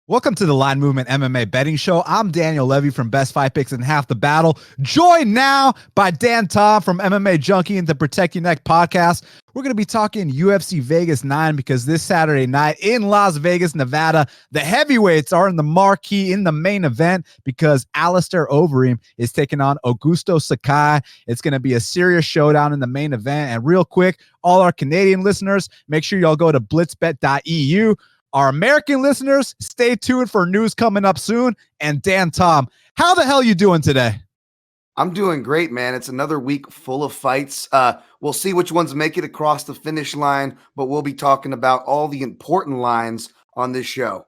Welcome to the Line Movement MMA Betting Show. I'm Daniel Levy from Best Fight Picks and Half the Battle. Joined now by Dan Tom from MMA Junkie and the Protect Your Neck podcast. We're going to be talking UFC Vegas 9 because this Saturday night in Las Vegas, Nevada, the heavyweights are in the marquee in the main event because Alistar Overeem is taking on Augusto Sakai. It's going to be a serious showdown in the main event. And real quick, all our Canadian listeners, make sure y'all go to blitzbet.eu. Our American listeners, stay tuned for news coming up soon. And Dan Tom, how the hell you doing today? I'm doing great, man. It's another week full of fights. We'll see which ones make it across the finish line, but we'll be talking about all the important lines on this show.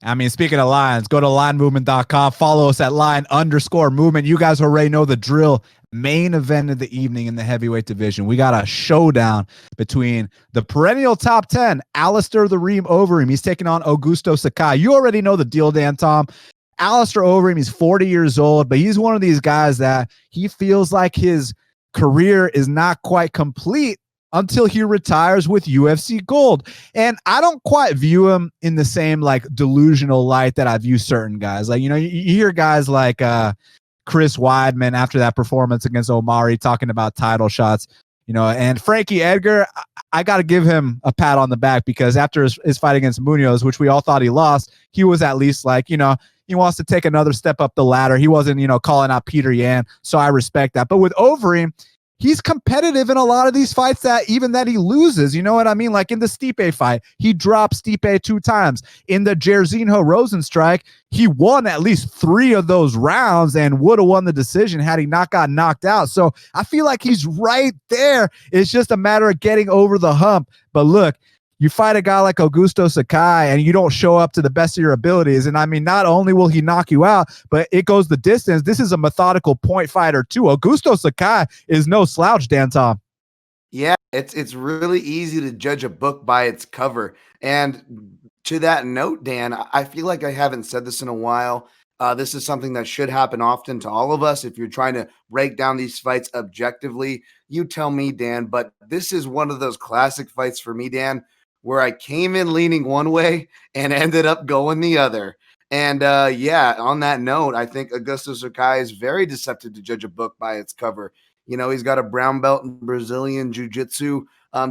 I mean, speaking of lines, go to linemovement.com. Follow us at line_movement. You guys already know the drill. Main event of the evening in the heavyweight division. We got a showdown between the perennial top 10, Alistar Overeem. He's taking on Augusto Sakai. You already know the deal, Dan Tom. Alistar Overeem, he's 40 years old, but he's one of these guys that he feels like his career is not quite complete until he retires with UFC gold. And I don't quite view him in the same like delusional light that I view certain guys. Like, you hear guys like Chris Weidman after that performance against Omari talking about title shots, and Frankie Edgar, I got to give him a pat on the back because after his fight against Munoz, which we all thought he lost, he was at least like, he wants to take another step up the ladder. He wasn't, calling out Peter Yan. So I respect that. But with Overeem, he's competitive in a lot of these fights that he loses. You know what I mean? Like in the Stipe fight, he dropped Stipe 2 times. In the Jairzinho Rosenstrike, he won at least 3 of those rounds and would have won the decision had he not got knocked out. So I feel like he's right there. It's just a matter of getting over the hump. But look, you fight a guy like Augusto Sakai and you don't show up to the best of your abilities. And I mean, not only will he knock you out, but it goes the distance. This is a methodical point fighter too. Augusto Sakai is no slouch, Dan Tom. Yeah, it's really easy to judge a book by its cover. And to that note, Dan, I feel like I haven't said this in a while. This is something that should happen often to all of us. If you're trying to break down these fights objectively, you tell me, Dan, but this is one of those classic fights for me, Dan, where I came in leaning one way and ended up going the other. And on that note, I think Augusto Sakai is very deceptive to judge a book by its cover. He's got a brown belt in Brazilian Jiu-Jitsu,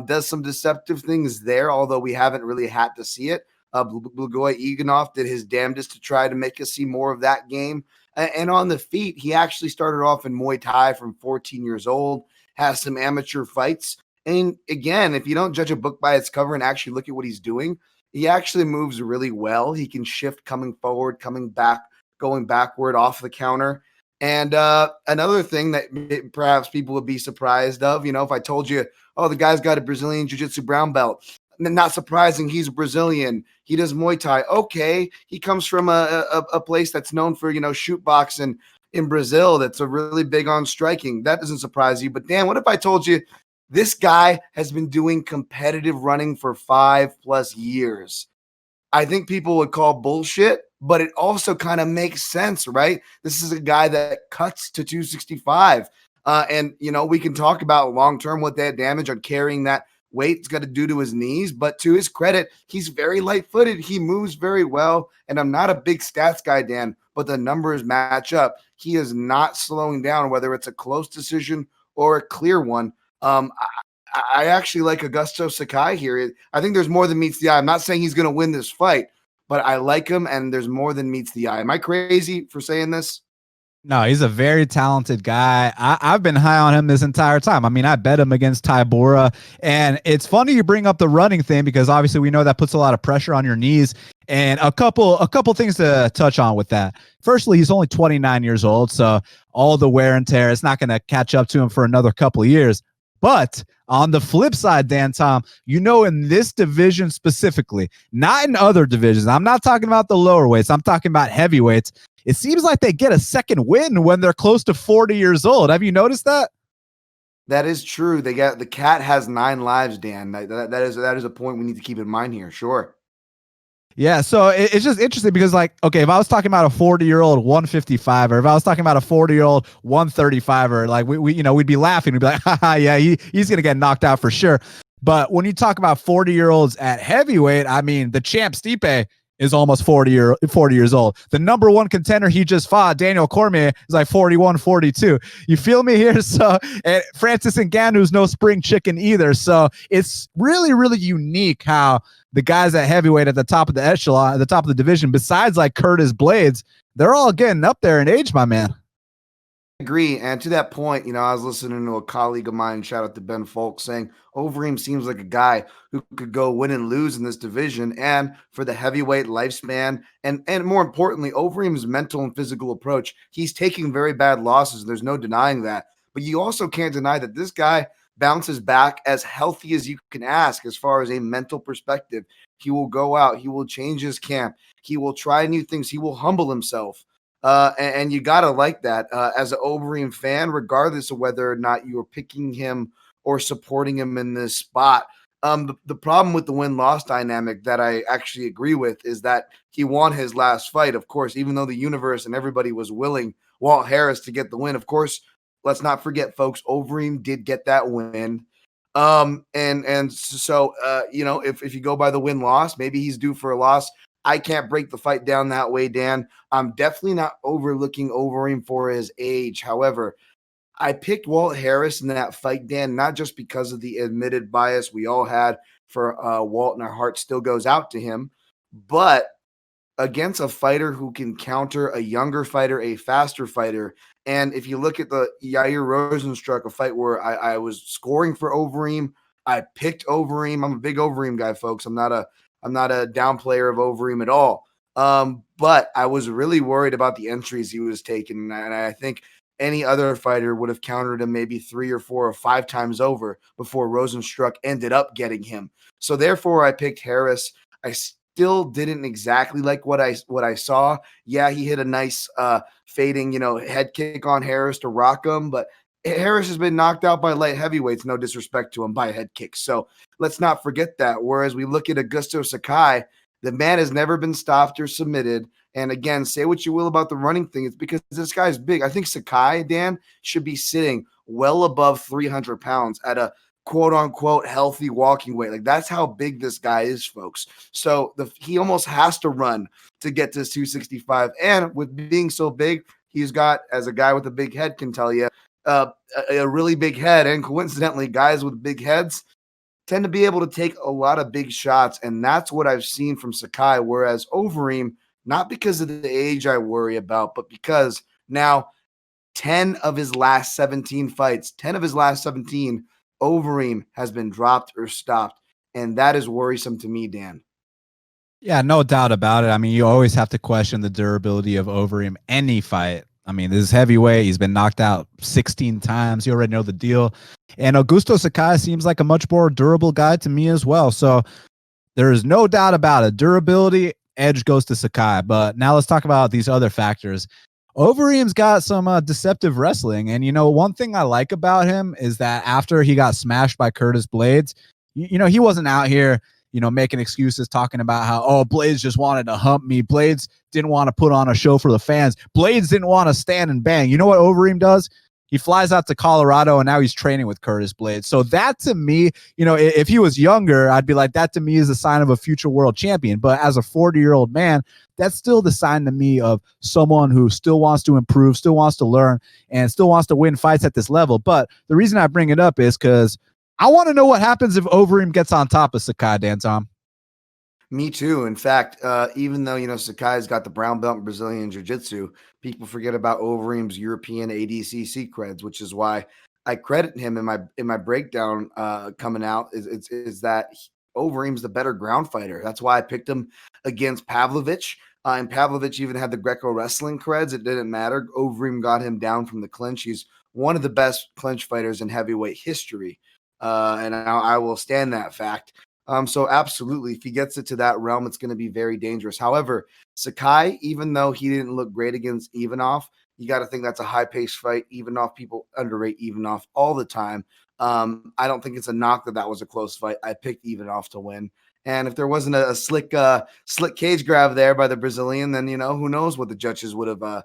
does some deceptive things there, although we haven't really had to see it. Blagoy Iganov did his damnedest to try to make us see more of that game. And on the feet, he actually started off in Muay Thai from 14 years old, has some amateur fights. And again, if you don't judge a book by its cover and actually look at what he's doing, he actually moves really well. He can shift coming forward, coming back, going backward off the counter. And another thing that perhaps people would be surprised of, if I told you, oh, the guy's got a Brazilian Jiu-Jitsu brown belt, not surprising. He's Brazilian. He does Muay Thai. Okay. He comes from a place that's known for, shoot boxing in Brazil. That's a really big on striking. That doesn't surprise you. But Dan, what if I told you, this guy has been doing competitive running for 5+ years? I think people would call bullshit, but it also kind of makes sense, right? This is a guy that cuts to 265. And we can talk about long-term what that damage on carrying that weight's got to do to his knees. But to his credit, he's very light-footed. He moves very well. And I'm not a big stats guy, Dan, but the numbers match up. He is not slowing down, whether it's a close decision or a clear one. I actually like Augusto Sakai here. I think there's more than meets the eye. I'm not saying he's going to win this fight, but I like him, and there's more than meets the eye. Am I crazy for saying this? No, he's a very talented guy. I've been high on him this entire time. I mean, I bet him against Tybura, and it's funny you bring up the running thing because obviously we know that puts a lot of pressure on your knees. And a couple things to touch on with that. Firstly, he's only 29 years old, so all the wear and tear is not going to catch up to him for another couple of years. But on the flip side, Dan Tom, in this division specifically, not in other divisions, I'm not talking about the lower weights, I'm talking about heavyweights. It seems like they get a second win when they're close to 40 years old. Have you noticed that? That is true. The cat has 9 lives, Dan. That is a point we need to keep in mind here. Sure. Yeah, so it's just interesting because, like, okay, if I was talking about a 40-year-old 155er, if I was talking about a 40-year-old 135er, like we'd be laughing. We'd be like, haha, yeah, he's gonna get knocked out for sure. But when you talk about 40-year-olds at heavyweight, I mean, the champ Stipe, is almost 40 years old. The number one contender he just fought, Daniel Cormier, is like 41, 42. You feel me here? So, and Francis Ngannou's no spring chicken either. So it's really, really unique how the guys at heavyweight at the top of the echelon, at the top of the division, besides like Curtis Blades, they're all getting up there in age, my man. Agree. And to that point, I was listening to a colleague of mine, shout out to Ben Folk, saying Overeem seems like a guy who could go win and lose in this division. And for the heavyweight lifespan, and more importantly, Overeem's mental and physical approach, he's taking very bad losses. There's no denying that. But you also can't deny that this guy bounces back as healthy as you can ask as far as a mental perspective. He will go out, he will change his camp, he will try new things, he will humble himself. And you got to like that as an Overeem fan, regardless of whether or not you are picking him or supporting him in this spot. The problem with the win-loss dynamic that I actually agree with is that he won his last fight, of course, even though the universe and everybody was willing Walt Harris to get the win. Of course, let's not forget, folks, Overeem did get that win. And so, if you go by the win-loss, maybe he's due for a loss. I can't break the fight down that way, Dan. I'm definitely not overlooking Overeem for his age. However, I picked Walt Harris in that fight, Dan, not just because of the admitted bias we all had for Walt, and our heart still goes out to him, but against a fighter who can counter a younger fighter, a faster fighter. And if you look at the Yair Rozenstruik, a fight where I was scoring for Overeem, I picked Overeem. I'm a big Overeem guy, folks. I'm not a down player of Overeem at all. But I was really worried about the entries he was taking. And I think any other fighter would have countered him maybe 3 or 4 or 5 times over before Rozenstruik ended up getting him. So therefore I picked Harris. I still didn't exactly like what I saw. Yeah, he hit a nice fading, head kick on Harris to rock him, but Harris has been knocked out by light heavyweights, no disrespect to him, by head kicks. So let's not forget that. Whereas we look at Augusto Sakai, the man has never been stopped or submitted. And again, say what you will about the running thing. It's because this guy's big. I think Sakai, Dan, should be sitting well above 300 pounds at a quote unquote healthy walking weight. Like that's how big this guy is, folks. So he almost has to run to get to 265. And with being so big, he's got, as a guy with a big head can tell you, a really big head. And coincidentally, guys with big heads tend to be able to take a lot of big shots. And that's what I've seen from Sakai. Whereas Overeem, not because of the age I worry about, but because now 10 of his last 17 fights, 10 of his last 17, Overeem has been dropped or stopped. And that is worrisome to me, Dan. Yeah, no doubt about it. I mean, you always have to question the durability of Overeem any fight. I mean, this is heavyweight. He's been knocked out 16 times. You already know the deal. And Augusto Sakai seems like a much more durable guy to me as well. So there is no doubt about it. Durability, edge goes to Sakai. But now let's talk about these other factors. Overeem's got some deceptive wrestling. And, one thing I like about him is that after he got smashed by Curtis Blades, he wasn't out here, making excuses, talking about how, oh, Blades just wanted to hump me. Blades didn't want to put on a show for the fans. Blades didn't want to stand and bang. You know what Overeem does? He flies out to Colorado, and now he's training with Curtis Blades. So that to me, if he was younger, I'd be like, that to me is a sign of a future world champion. But as a 40-year-old man, that's still the sign to me of someone who still wants to improve, still wants to learn, and still wants to win fights at this level. But the reason I bring it up is because I want to know what happens if Overeem gets on top of Sakai, Dan Tom. Me too. In fact, even though, Sakai's got the brown belt in Brazilian Jiu-Jitsu, people forget about Overeem's European ADCC creds, which is why I credit him in my breakdown coming out is that Overeem's the better ground fighter. That's why I picked him against Pavlovich. And Pavlovich even had the Greco wrestling creds. It didn't matter. Overeem got him down from the clinch. He's one of the best clinch fighters in heavyweight history. And I will stand that fact. So absolutely, if he gets it to that realm, it's going to be very dangerous. However, Sakai, even though he didn't look great against Ivanov, you got to think that's a high-paced fight. Ivanov, people underrate Ivanov all the time. I don't think it's a knock that was a close fight. I picked Ivanov to win. And if there wasn't a slick cage grab there by the Brazilian, then, who knows what the judges would have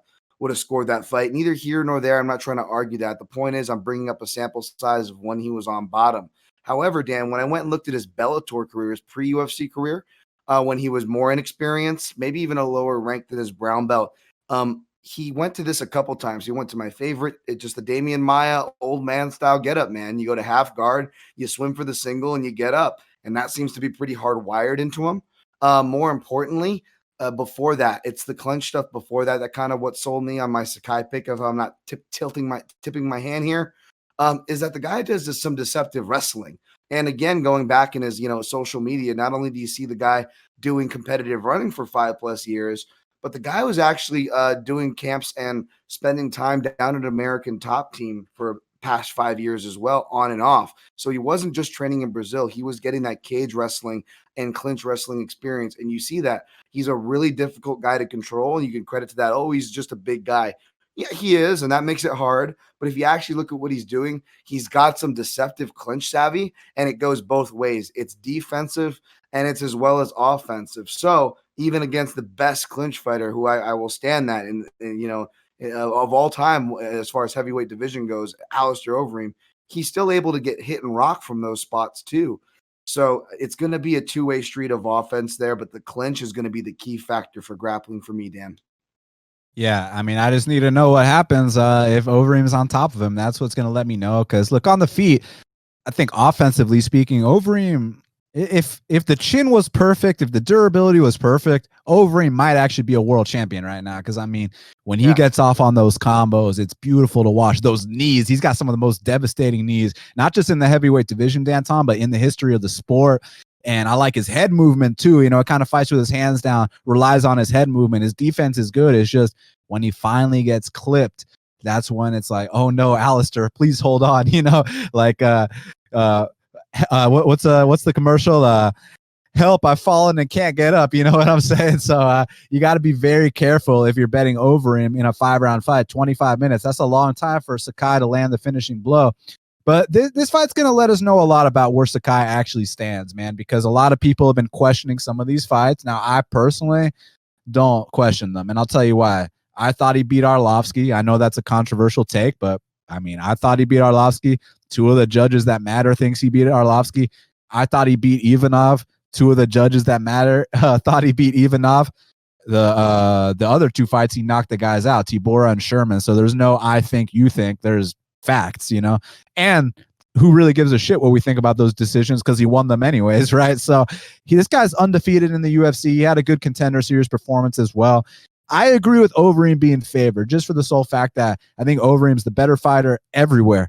scored that fight. Neither here nor there. I'm not trying to argue that. The point is I'm bringing up a sample size of when he was on bottom. However, Dan, when I went and looked at his Bellator career, his pre-UFC career, when he was more inexperienced, maybe even a lower rank than his brown belt. He went to this a couple times. He went to my favorite, just the Damian Maya old man style get up, man. You go to half guard, you swim for the single, and you get up. And that seems to be pretty hardwired into him. More importantly, before that, it's the clinch stuff before that kind of what sold me on my Sakai pick. If I'm not tipping my hand here, is that the guy does some deceptive wrestling. And again, going back in his social media, not only do you see the guy doing competitive running for 5+ years, but the guy was actually doing camps and spending time down at American Top Team for past 5 years as well, on and off. So he wasn't just training in Brazil. He was getting that cage wrestling and clinch wrestling experience. And you see that he's a really difficult guy to control. And you can credit to that. Oh, he's just a big guy. Yeah, he is. And that makes it hard. But if you actually look at what he's doing, he's got some deceptive clinch savvy, and it goes both ways. It's defensive and it's as well as offensive. So even against the best clinch fighter, who I will stand that of all time, as far as heavyweight division goes, Alistar Overeem, he's still able to get hit and rock from those spots too. So it's going to be a two-way street of offense there, but the clinch is going to be the key factor for grappling for me, Dan. Yeah, I mean, I just need to know what happens if Overeem's on top of him. That's what's going to let me know. Because look, on the feet, I think offensively speaking, Overeem, if the chin was perfect, if the durability was perfect, Overeem might actually be a world champion right now. Because I mean, when he gets off on those combos, it's beautiful to watch. Those knees, he's got some of the most devastating knees, not just in the heavyweight division, Dan Tom, but in the history of the sport. And I like his head movement too. It kind of fights with his hands down, relies on his head movement. His defense is good. It's just when he finally gets clipped, that's when it's like, oh no, Alistar, please hold on. Like what's the commercial? Help, I've fallen and can't get up. You know what I'm saying? So you got to be very careful if you're betting over him in a 5-round fight. 25 minutes. That's a long time for Sakai to land the finishing blow. But this fight's going to let us know a lot about where Sakai actually stands, man, because a lot of people have been questioning some of these fights. Now, I personally don't question them, and I'll tell you why. I thought he beat Arlovsky. I know that's a controversial take, but I mean, I thought he beat Arlovsky. Two of the judges that matter thinks he beat Arlovsky. I thought he beat Ivanov. Two of the judges that matter thought he beat Ivanov. The other two fights, he knocked the guys out, Tibora and Sherman. So there's no I think, you think. There's facts, and who really gives a shit what we think about those decisions, because he won them anyways, right? So this guy's undefeated in the UFC. He had a good Contender Series performance as well. I agree with Overeem being favored, just for the sole fact that I think Overeem's the better fighter everywhere.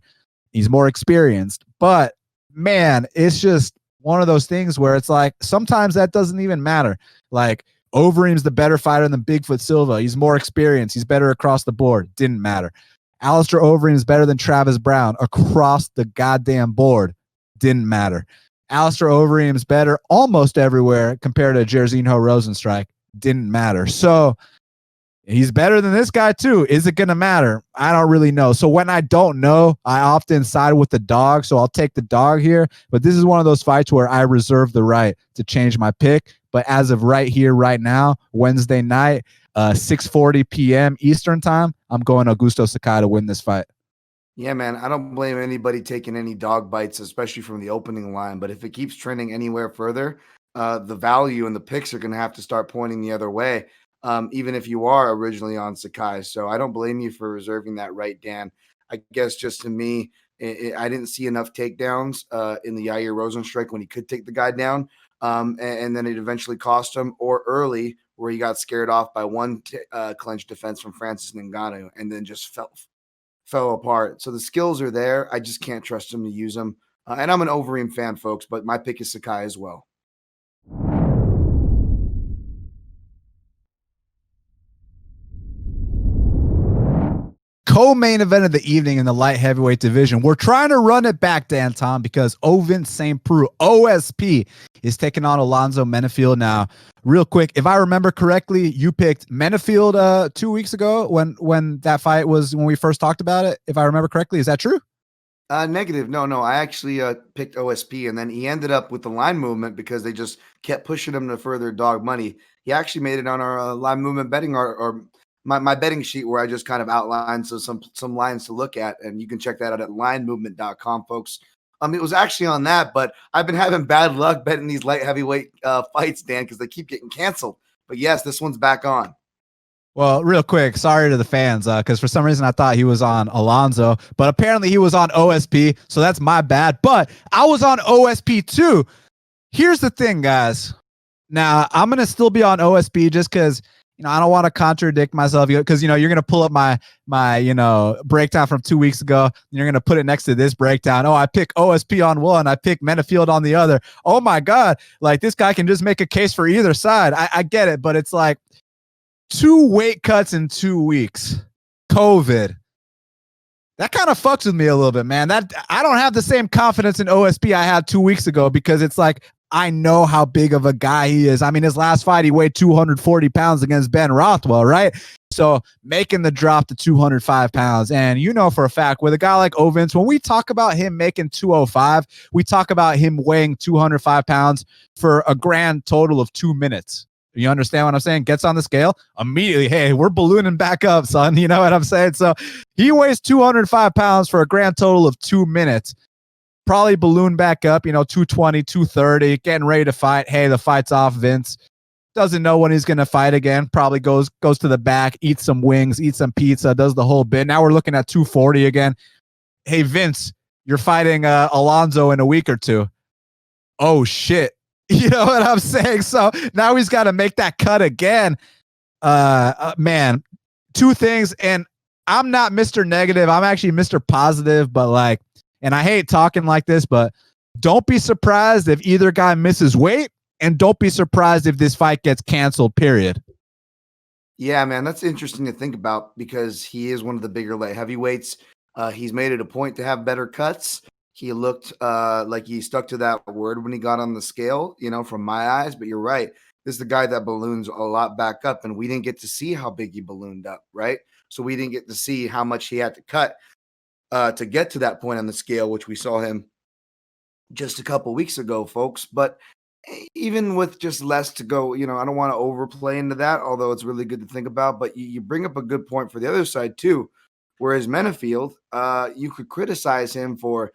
He's more experienced, but man, it's just one of those things where it's like sometimes that doesn't even matter. Like, Overeem's the better fighter than Bigfoot Silva. He's more experienced. He's better across the board. Didn't matter. Alistar Overeem is better than Travis Brown across the goddamn board. Didn't matter. Alistar Overeem is better almost everywhere compared to Jairzinho Rosenstrike. Didn't matter. So he's better than this guy too. Is it going to matter? I don't really know. So when I don't know, I often side with the dog. So I'll take the dog here. But this is one of those fights where I reserve the right to change my pick. But as of right here, right now, Wednesday night, 6:40 p.m. Eastern time, I'm going Augusto Sakai to win this fight. Yeah, man, I don't blame anybody taking any dog bites, especially from the opening line. But if it keeps trending anywhere further, the value and the picks are going to have to start pointing the other way, even if you are originally on Sakai. So I don't blame you for reserving that right, Dan. I guess just to me, I didn't see enough takedowns in the Yair Rosenstrike when he could take the guy down. And then it eventually cost him, or early where he got scared off by one clinch defense from Francis Ngannou and then just fell apart. So the skills are there. I just can't trust him to use them. And I'm an Overeem fan, folks, but my pick is Sakai as well. Co-main event of the evening in the light heavyweight division. We're trying to run it back, Dan Tom, because Ovin St. Preux, OSP, is taking on Alonzo Menifield. Now, real quick, if I remember correctly, you picked Menifield 2 weeks ago when that fight was, when we first talked about it. If I remember correctly, is that true? Negative. No. I actually picked OSP, and then he ended up with the line movement because they just kept pushing him to further dog money. He actually made it on our line movement betting or my betting sheet, where I just kind of outlined some lines to look at, and you can check that out at linemovement.com, folks. It was actually on that, but I've been having bad luck betting these light heavyweight fights, Dan, because they keep getting canceled. But yes, this one's back on. Well, real quick, sorry to the fans, because for some reason I thought he was on Alonzo, but apparently he was on OSP, so that's my bad. But I was on OSP too. Here's the thing, guys. Now, I'm going to still be on OSP just because, I don't want to contradict myself because, you're going to pull up my breakdown from 2 weeks ago. And you're going to put it next to this breakdown. Oh, I pick OSP on one. I pick Menifield on the other. Oh, my God. Like, this guy can just make a case for either side. I get it, but it's like 2 weight cuts in 2 weeks. COVID. That kind of fucks with me a little bit, man. That I don't have the same confidence in OSP I had 2 weeks ago because it's like, I know how big of a guy he is. I mean, his last fight, he weighed 240 pounds against Ben Rothwell, right? So making the drop to 205 pounds. And for a fact, with a guy like Vince, when we talk about him making 205, we talk about him weighing 205 pounds for a grand total of 2 minutes. You understand what I'm saying? Gets on the scale immediately. Hey, we're ballooning back up, son. You know what I'm saying? So he weighs 205 pounds for a grand total of 2 minutes. Probably balloon back up, 220, 230, getting ready to fight. Hey, the fight's off. Vince doesn't know when he's going to fight again. Probably goes to the back, eats some wings, eats some pizza, does the whole bit. Now we're looking at 240 again. Hey, Vince, you're fighting Alonzo in a week or two. Oh, shit. You know what I'm saying? So now he's got to make that cut again. Man, 2 things. And I'm not Mr. Negative. I'm actually Mr. Positive, but and I hate talking like this, but don't be surprised if either guy misses weight, and don't be surprised if this fight gets canceled, period. Yeah, man, that's interesting to think about because he is one of the bigger light heavyweights. He's made it a point to have better cuts. He looked like he stuck to that word when he got on the scale, from my eyes. But you're right. This is the guy that balloons a lot back up, and we didn't get to see how big he ballooned up, right? So we didn't get to see how much he had to cut to get to that point on the scale, which we saw him just a couple weeks ago, folks. But even with just less to go, I don't want to overplay into that, although it's really good to think about. But you bring up a good point for the other side too. Whereas Menifield, you could criticize him for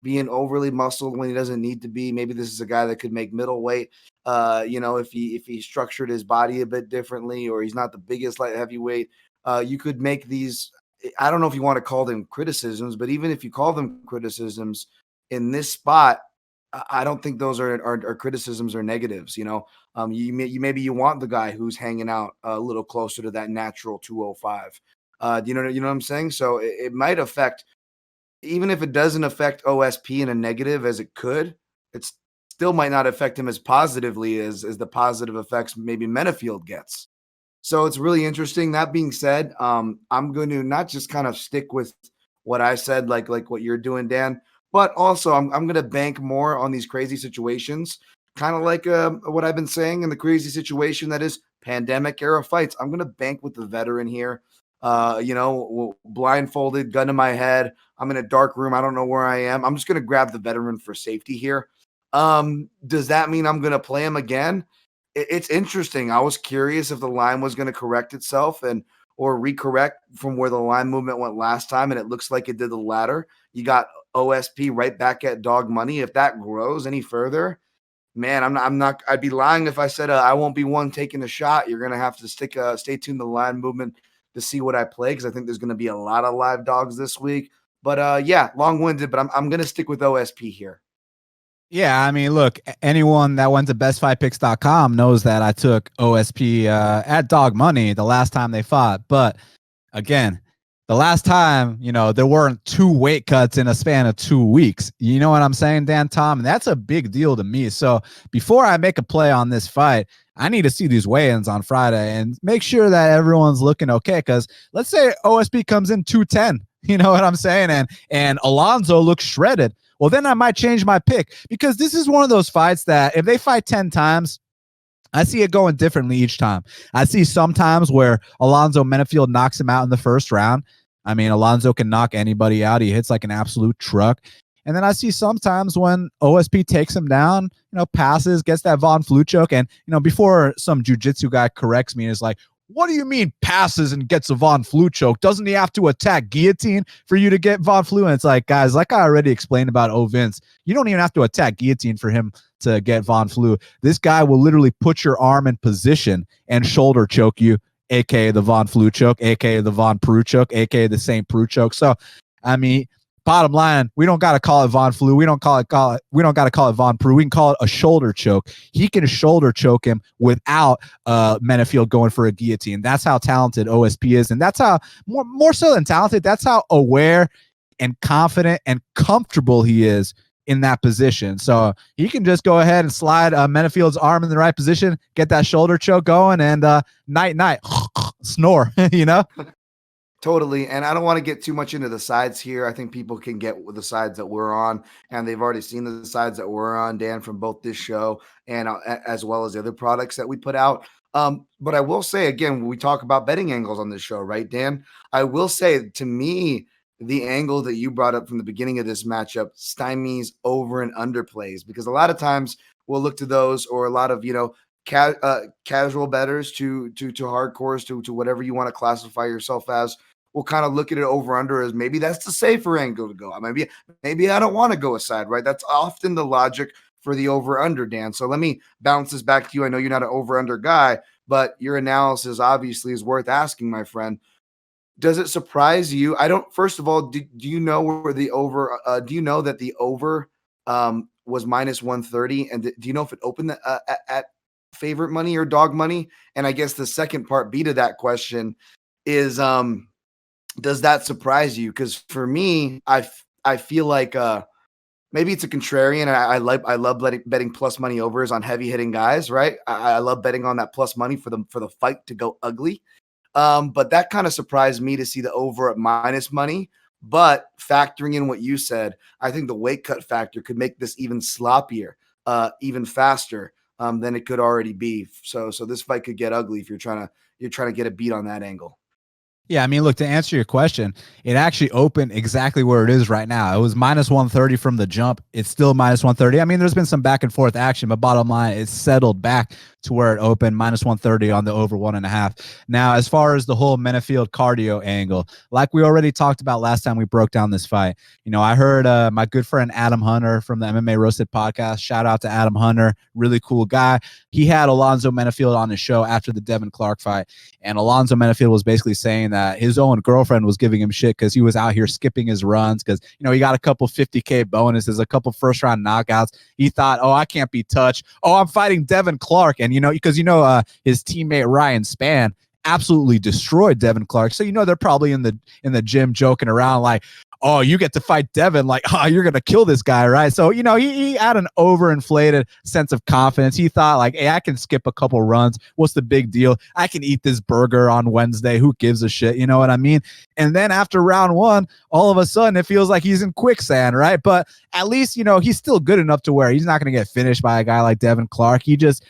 being overly muscled when he doesn't need to be. Maybe this is a guy that could make middleweight, if he structured his body a bit differently, or he's not the biggest light heavyweight. You could make these, I don't know if you want to call them criticisms, but even if you call them criticisms in this spot, I don't think those are criticisms or negatives. Maybe you want the guy who's hanging out a little closer to that natural 205. You know what I'm saying? So it might affect, even if it doesn't affect OSP in a negative as it could, it still might not affect him as positively as the positive effects maybe Menifield gets. So it's really interesting. That being said, I'm going to not just kind of stick with what I said, like what you're doing, Dan, but also I'm going to bank more on these crazy situations, kind of like what I've been saying in the crazy situation that is pandemic era fights. I'm going to bank with the veteran here. Blindfolded, gun to my head. I'm in a dark room. I don't know where I am. I'm just going to grab the veteran for safety here. Does that mean I'm going to play him again? It's interesting. I was curious if the line was going to correct itself or recorrect from where the line movement went last time, and it looks like it did the latter. You got OSP right back at dog money. If that grows any further, man, I'm not. I'd be lying if I said I won't be one taking a shot. You're going to have to stay tuned to the line movement to see what I play, because I think there's going to be a lot of live dogs this week. But yeah, long-winded, but I'm going to stick with OSP here. Yeah, I mean, look, anyone that went to bestfightpicks.com knows that I took OSP at dog money the last time they fought. But again, the last time, there weren't 2 weight cuts in a span of 2 weeks. You know what I'm saying, Dan Tom? And that's a big deal to me. So before I make a play on this fight, I need to see these weigh-ins on Friday and make sure that everyone's looking okay. Because let's say OSP comes in 210. You know what I'm saying? And Alonzo looks shredded. Well, then I might change my pick, because this is one of those fights that if they fight 10 times, I see it going differently each time. I see sometimes where Alonzo Menifield knocks him out in the first round. I mean, Alonzo can knock anybody out. He hits like an absolute truck. And then I see sometimes when OSP takes him down, passes, gets that Von Flue choke. And, before some jiu-jitsu guy corrects me and is like, What do you mean passes and gets a Von Flue choke? Doesn't he have to attack guillotine for you to get Von Flue? And it's like, guys, like I already explained about Vince, you don't even have to attack guillotine for him to get Von Flue. This guy will literally put your arm in position and shoulder choke you, aka the Von Flue choke, aka the Von Prue choke, aka the St. Prue choke. So, I mean, bottom line, we don't got to call it Von Flue. We don't got to call it Von Prue. We can call it a shoulder choke. He can shoulder choke him without Menifield going for a guillotine. That's how talented OSP is. And that's how, more so than talented, that's how aware and confident and comfortable he is in that position. So he can just go ahead and slide Menifield's arm in the right position, get that shoulder choke going, and night, snore, you know? Totally. And I don't want to get too much into the sides here. I think people can get with the sides that we're on, and they've already seen the sides that we're on, Dan, from both this show and as well as the other products that we put out. But I will say, again, when we talk about betting angles on this show, right, Dan? I will say, to me, the angle that you brought up from the beginning of this matchup stymies over and under plays, because a lot of times we'll look to those, or a lot of, casual bettors to hardcores, to whatever you want to classify yourself as. We'll kind of look at it over under as maybe that's the safer angle to go. Maybe I don't want to go aside, right? That's often the logic for the over under, Dan. So let me bounce this back to you. I know you're not an over under guy, but your analysis obviously is worth asking, my friend. Does it surprise you? First of all, do you know where the over, do you know that the over was minus 130? And do you know if it opened at favorite money or dog money? And I guess the second part B to that question is, does that surprise you? Because for me, I feel like maybe it's a contrarian. I love betting plus money overs on heavy hitting guys, right? I love betting on that plus money for the fight to go ugly. But that kind of surprised me to see the over at minus money. But factoring in what you said, I think the weight cut factor could make this even sloppier, even faster than it could already be. So this fight could get ugly if you're trying to get a beat on that angle. Yeah, I mean, look, to answer your question, it actually opened exactly where it is right now. It was minus 130 from the jump. It's still minus 130. I mean, there's been some back and forth action, but bottom line, it's settled back to where it opened, minus 130 on the over 1.5. Now, as far as the whole Menifield cardio angle, like we already talked about last time we broke down this fight, I heard my good friend Adam Hunter from the MMA Roasted podcast. Shout out to Adam Hunter, really cool guy. He had Alonzo Menifield on his show after the Devin Clark fight, and Alonzo Menifield was basically saying that his own girlfriend was giving him shit because he was out here skipping his runs because, he got a couple 50K bonuses, a couple first round knockouts. He thought, oh, I can't be touched. Oh, I'm fighting Devin Clark. And, because, his teammate Ryan Spann absolutely destroyed Devin Clark. So, they're probably in the gym joking around like, oh, you get to fight Devin, like, oh, you're going to kill this guy, right? So, he had an overinflated sense of confidence. He thought like, hey, I can skip a couple runs. What's the big deal? I can eat this burger on Wednesday. Who gives a shit? You know what I mean? And then after round one, all of a sudden it feels like he's in quicksand, right? But at least, he's still good enough to where he's not going to get finished by a guy like Devin Clark. He just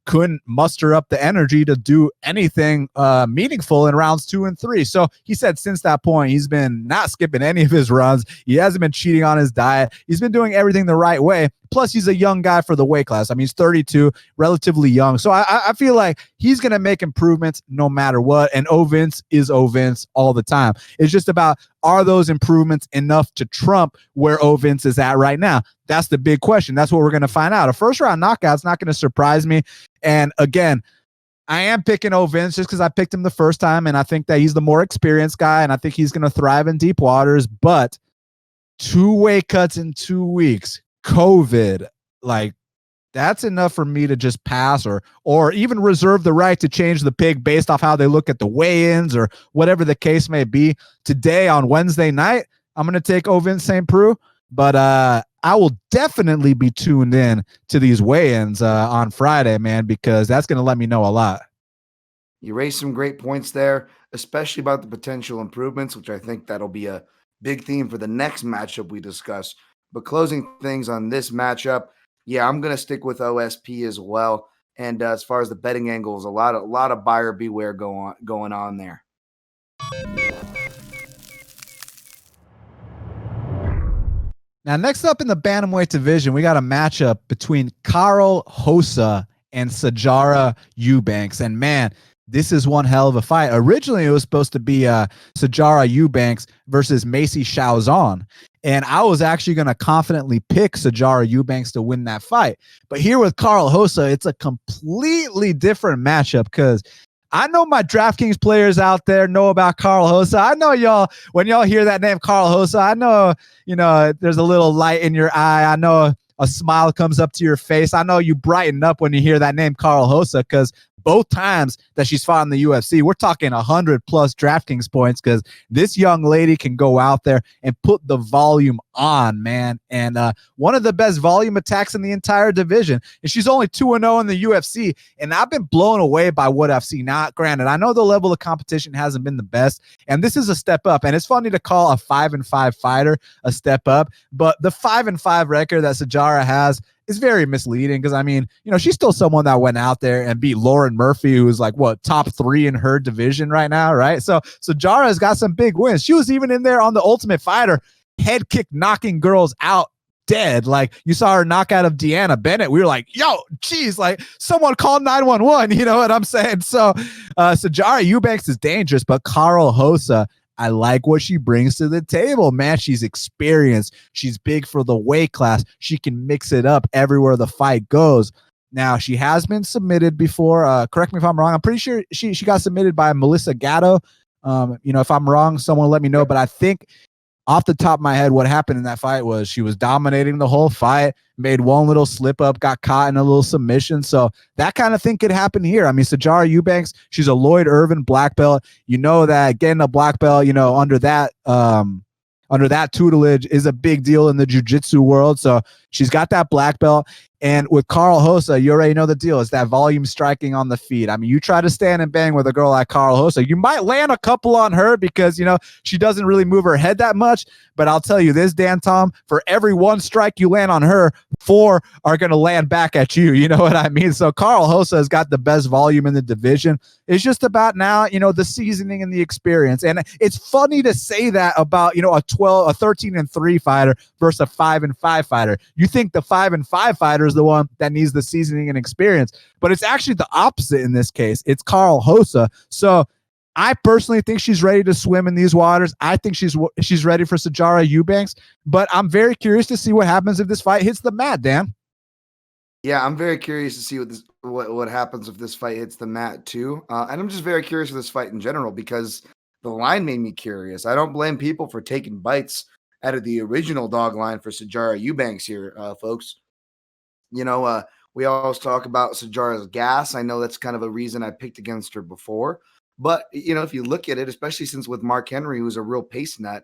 couldn't muster up the energy to do anything meaningful in rounds 2 and 3. So he said since that point, he's been not skipping any of his runs. He hasn't been cheating on his diet. He's been doing everything the right way. Plus, he's a young guy for the weight class. I mean, he's 32, relatively young. So I feel like he's going to make improvements no matter what. And Vince is Vince all the time. It's just about, are those improvements enough to trump where Vince is at right now? That's the big question. That's what we're going to find out. A first round knockout's not going to surprise me. And again, I am picking Vince just because I picked him the first time, and I think that he's the more experienced guy, and I think he's going to thrive in deep waters. But 2 weight cuts in 2 weeks, COVID, like, that's enough for me to just pass or even reserve the right to change the pick based off how they look at the weigh-ins or whatever the case may be. Today on Wednesday night, I'm going to take Vince St. Preux, but I will definitely be tuned in to these weigh-ins on Friday, man, because that's going to let me know a lot. You raised some great points there, especially about the potential improvements, which I think that'll be a big theme for the next matchup we discuss. But closing things on this matchup, yeah, I'm going to stick with OSP as well. And as far as the betting angles, a lot of buyer beware going on there. Now, next up in the bantamweight division, we got a matchup between Karol Rosa and Sijara Eubanks. And man, this is one hell of a fight. Originally, it was supposed to be Sijara Eubanks versus Macy Chauzon. And I was actually going to confidently pick Sijara Eubanks to win that fight. But here with Carl Hossa, it's a completely different matchup because I know my DraftKings players out there know about Carl Hossa. I know y'all, when y'all hear that name, Carl Hossa, I know, there's a little light in your eye. I know a smile comes up to your face. I know you brighten up when you hear that name, Carl Hossa, because both times that she's fought in the UFC, we're talking 100 plus DraftKings points because this young lady can go out there and put the volume on, man. And one of the best volume attacks in the entire division. And she's only 2-0 in the UFC. And I've been blown away by what I've seen. Now, granted, I know the level of competition hasn't been the best, and this is a step up. And it's funny to call a 5-5 fighter a step up, but the 5-5 record that Sijara has is very misleading because, I mean, she's still someone that went out there and beat Lauren Murphy, who's like, top 3 in her division right now, right? So Jara's got some big wins. She was even in there on the Ultimate Fighter, head kick knocking girls out dead. Like, you saw her knockout of Deanna Bennett. We were like, yo, geez, like, someone called 911. You know what I'm saying? So Sijara Eubanks is dangerous, but Carl Hossa, I like what she brings to the table, man. She's experienced. She's big for the weight class. She can mix it up everywhere the fight goes. Now, she has been submitted before. Correct me if I'm wrong. I'm pretty sure she got submitted by Melissa Gatto. If I'm wrong, someone let me know. But I think off the top of my head, what happened in that fight was she was dominating the whole fight, made one little slip up, got caught in a little submission. So that kind of thing could happen here. I mean, Sijara Eubanks, she's a Lloyd Irvin black belt. You know that getting a black belt, under that tutelage is a big deal in the jiu-jitsu world. So she's got that black belt. And with Carl Hossa, you already know the deal. It's that volume striking on the feet. I mean, you try to stand and bang with a girl like Carl Hossa, you might land a couple on her because, she doesn't really move her head that much. But I'll tell you this, Dan Tom, for every one strike you land on her, 4 are going to land back at you. You know what I mean? So Carl Hossa has got the best volume in the division. It's just about now, the seasoning and the experience. And it's funny to say that about, a 13-3 fighter versus a 5-5 fighter. You think the 5-5 fighter is the one that needs the seasoning and experience, but it's actually the opposite in this case. It's Carl Hossa. So I personally think she's ready to swim in these waters. I think she's ready for Sijara Eubanks, but I'm very curious to see what happens if this fight hits the mat, Dan. Yeah, I'm very curious to see what happens if this fight hits the mat too. And I'm just very curious of this fight in general because the line made me curious. I don't blame people for taking bites out of the original dog line for Sijara Eubanks here, folks. We always talk about Sijara's gas. I know that's kind of a reason I picked against her before. But, if you look at it, especially since with Mark Henry, who's a real pace nut,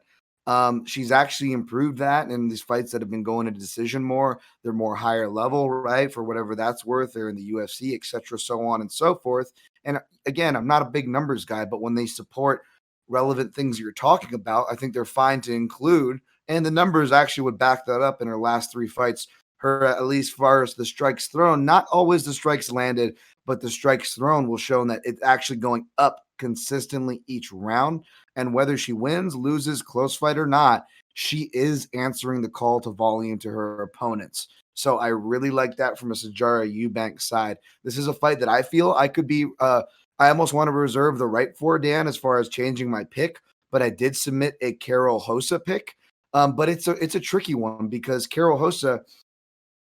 she's actually improved that in these fights that have been going to decision more. They're more higher level, right? For whatever that's worth. They're in the UFC, et cetera, so on and so forth. And again, I'm not a big numbers guy, but when they support relevant things you're talking about, I think they're fine to include. And the numbers actually would back that up in her last 3 fights. Her, at least far as the strikes thrown, not always the strikes landed, but the strikes thrown will show that it's actually going up consistently each round. And whether she wins, loses, close fight or not, she is answering the call to volume to her opponents. So I really like that from a Sijara Eubanks side. This is a fight that I feel I could be, I almost want to reserve the right for, Dan, as far as changing my pick, but I did submit a Carol Hossa pick. But it's a tricky one because Carol Hossa,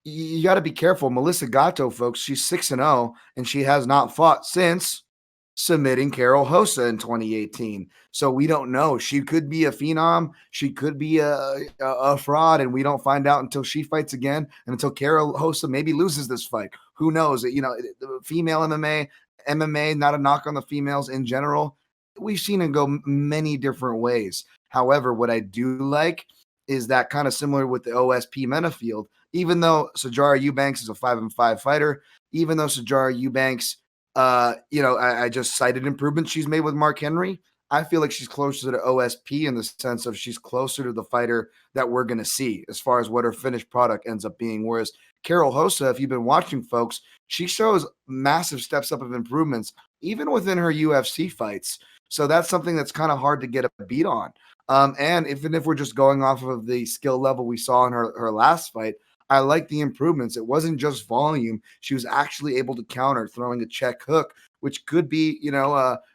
you got to be careful. Melissa Gatto, folks, she's 6-0, and she has not fought since submitting Carol Hossa in 2018. So we don't know. She could be a phenom. She could be a fraud, and we don't find out until she fights again and until Carol Hossa maybe loses this fight. Who knows? Female MMA, not a knock on the females in general. We've seen it go many different ways. However, what I do like is that kind of similar with the OSP Menifield. Even though Sijara Eubanks is a 5-5 fighter, even though Sijara Eubanks, I just cited improvements she's made with Mark Henry, I feel like she's closer to OSP in the sense of she's closer to the fighter that we're going to see as far as what her finished product ends up being. Whereas Carol Hossa, if you've been watching, folks, she shows massive steps up of improvements, even within her UFC fights. So that's something that's kind of hard to get a beat on. And even if we're just going off of the skill level we saw in her last fight, I like the improvements. It wasn't just volume. She was actually able to counter, throwing a check hook which could be,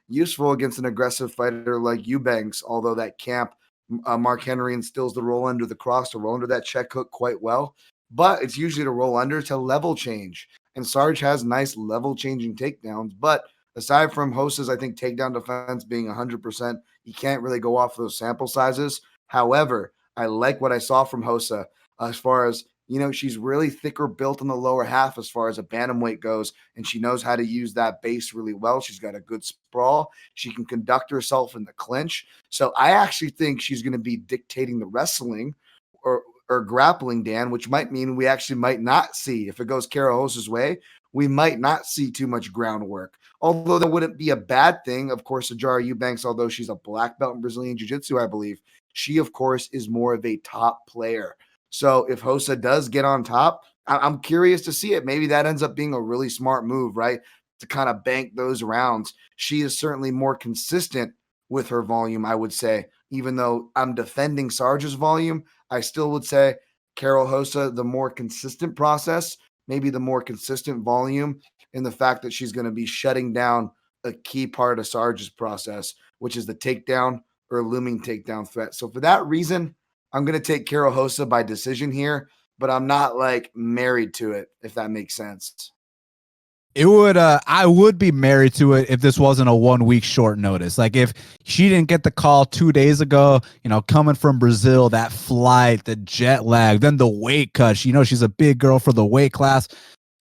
useful against an aggressive fighter like Eubanks, although that camp, Mark Henry instills the roll under the cross to roll under that check hook quite well. But it's usually to roll under to level change. And Sarge has nice level changing takedowns. But aside from Hosa's, I think, takedown defense being 100%, you can't really go off those sample sizes. However, I like what I saw from Hosa as far as, she's really thicker built in the lower half as far as a bantamweight goes, and she knows how to use that base really well. She's got a good sprawl. She can conduct herself in the clinch. So I actually think she's going to be dictating the wrestling or grappling, Dan, which might mean we actually might not see, if it goes Kara Hosa's way, we might not see too much groundwork. Although that wouldn't be a bad thing. Of course, Ajara Eubanks, although she's a black belt in Brazilian Jiu-Jitsu, I believe, she, of course, is more of a top player. So if Hosa does get on top, I'm curious to see it. Maybe that ends up being a really smart move, right? To kind of bank those rounds. She is certainly more consistent with her volume, I would say. Even though I'm defending Sarge's volume, I still would say Carol Hosa, the more consistent process, maybe the more consistent volume, in the fact that she's going to be shutting down a key part of Sarge's process, which is the takedown or looming takedown threat. So for that reason, I'm going to take Carol Hosa by decision here, but I'm not like married to it, if that makes sense. It would, I would be married to it if this wasn't a 1 week short notice. Like if she didn't get the call 2 days ago, coming from Brazil, that flight, the jet lag, then the weight cut, she's a big girl for the weight class.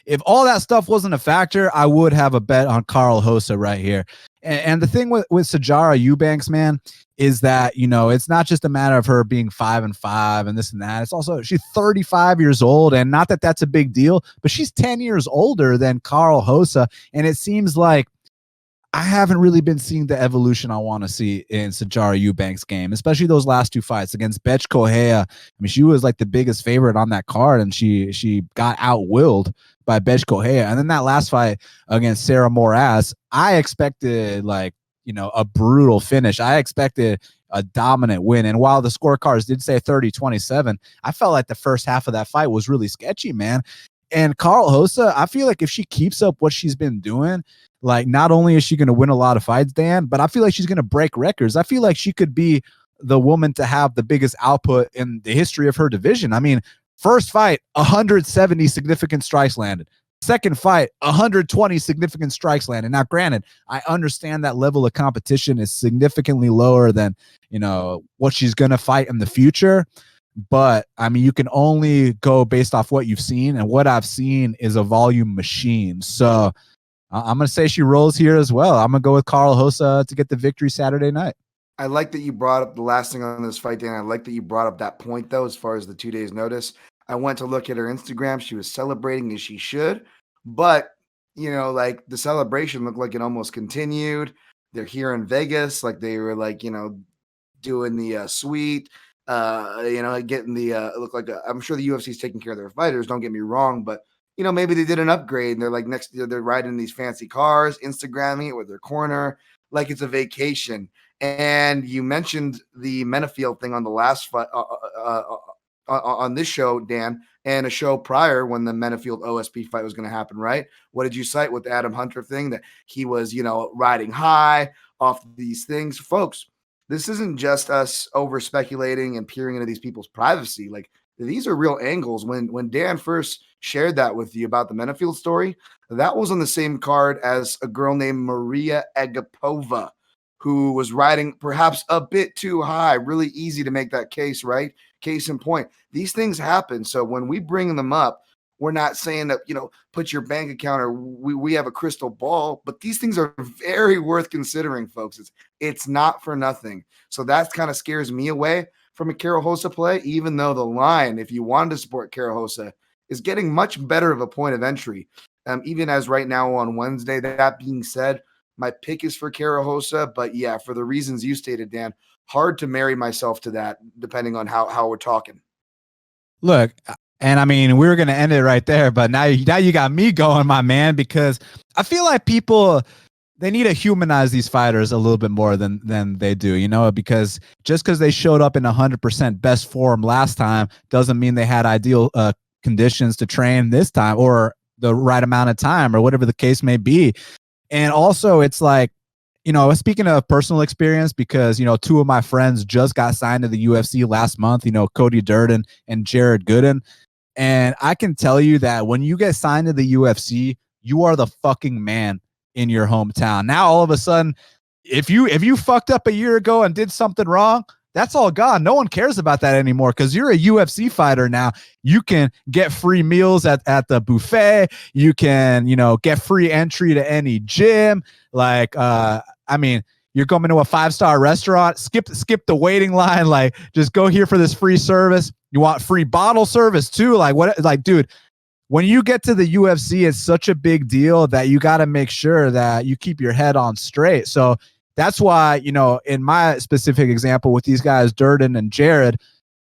If all that stuff wasn't a factor, I would have a bet on Carl Hosa right here. And the thing with Sajara Eubanks, man, is that, it's not just a matter of her being 5-5 and this and that. It's also, she's 35 years old, and not that that's a big deal, but she's 10 years older than Carl Hosa. And it seems like I haven't really been seeing the evolution I want to see in Sajara Eubanks' game, especially those last two fights against Betch Correia. I mean, she was like the biggest favorite on that card, and she got outwilled by Betch Correia. And then that last fight against Sarah Moraz, I expected a brutal finish. I expected a dominant win. And while the scorecards did say 30-27, I felt like the first half of that fight was really sketchy, man. And Carl Hosa, I feel like if she keeps up what she's been doing, like not only is she going to win a lot of fights, Dan, but I feel like she's going to break records. I feel like she could be the woman to have the biggest output in the history of her division. I mean, first fight, 170 significant strikes landed. Second fight, 120 significant strikes landed. Now, granted, I understand that level of competition is significantly lower than, what she's going to fight in the future. But I mean, you can only go based off what you've seen, and what I've seen is a volume machine. So I'm going to say she rolls here as well. I'm going to go with Carl Hosa to get the victory Saturday night. I like that you brought up the last thing on this fight, Dan. I like that you brought up that point, though, as far as the 2 days notice. I went to look at her Instagram. She was celebrating as she should, but like the celebration looked like it almost continued. They're here in Vegas, like they were doing the suite, getting the it looked like I'm sure the UFC is taking care of their fighters. Don't get me wrong, but maybe they did an upgrade and they're like they're riding these fancy cars, Instagramming it with their corner like it's a vacation. And you mentioned the Menifield thing on the last fight. On this show, Dan, and a show prior when the Menifield OSP fight was going to happen, right? What did you cite with the Adam Hunter thing, that he was, riding high off these things? Folks, this isn't just us over speculating and peering into these people's privacy. Like, these are real angles. When Dan first shared that with you about the Menifield story, that was on the same card as a girl named Maria Agapova, who was riding perhaps a bit too high. Really easy to make that case, right? Case in point, these things happen. So when we bring them up, we're not saying that, put your bank account or we have a crystal ball, but these things are very worth considering, folks. It's not for nothing. So that kind of scares me away from a Carol Hosa play, even though the line, if you wanted to support Carol Hosa, is getting much better of a point of entry. Even as right now on Wednesday. That being said, my pick is for Carol Hosa, but yeah, for the reasons you stated, Dan, hard to marry myself to that, depending on how we're talking. Look, and I mean, we were going to end it right there, but now you got me going, my man, because I feel like people, they need to humanize these fighters a little bit more than they do, because just because they showed up in 100% best form last time doesn't mean they had ideal conditions to train this time or the right amount of time or whatever the case may be. And also it's like, speaking of personal experience, because, two of my friends just got signed to the UFC last month, Cody Durden and Jared Gooden. And I can tell you that when you get signed to the UFC, you are the fucking man in your hometown. Now, all of a sudden, if you fucked up a year ago and did something wrong, that's all gone. No one cares about that anymore because you're a UFC fighter now. You can get free meals at the buffet. You can, get free entry to any gym. Like, you're coming to a 5-star restaurant, skip the waiting line. Like, just go here for this free service. You want free bottle service too. Dude, when you get to the UFC, it's such a big deal that you got to make sure that you keep your head on straight. So that's why, in my specific example with these guys, Durden and Jared,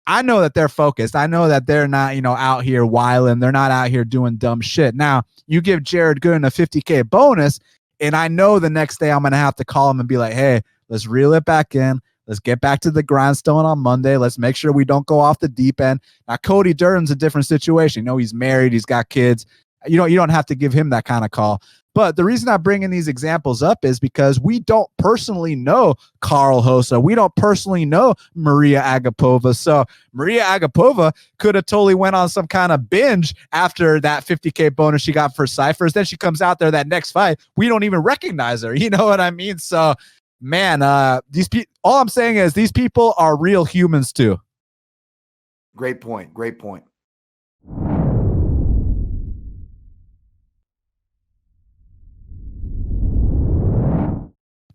I know that they're focused. I know that they're not, out here wilding. They're not out here doing dumb shit. Now, you give Jared Gooden a $50K bonus, and I know the next day I'm going to have to call him and be like, hey, let's reel it back in. Let's get back to the grindstone on Monday. Let's make sure we don't go off the deep end. Now, Cody Durden's a different situation. He's married. He's got kids. You don't have to give him that kind of call. But the reason I bring in these examples up is because we don't personally know Carl Hosa. We don't personally know Maria Agapova. So Maria Agapova could have totally went on some kind of binge after that $50K bonus she got for Cyphers. Then she comes out there that next fight. We don't even recognize her. You know what I mean? So, man, all I'm saying is these people are real humans too. Great point. Great point.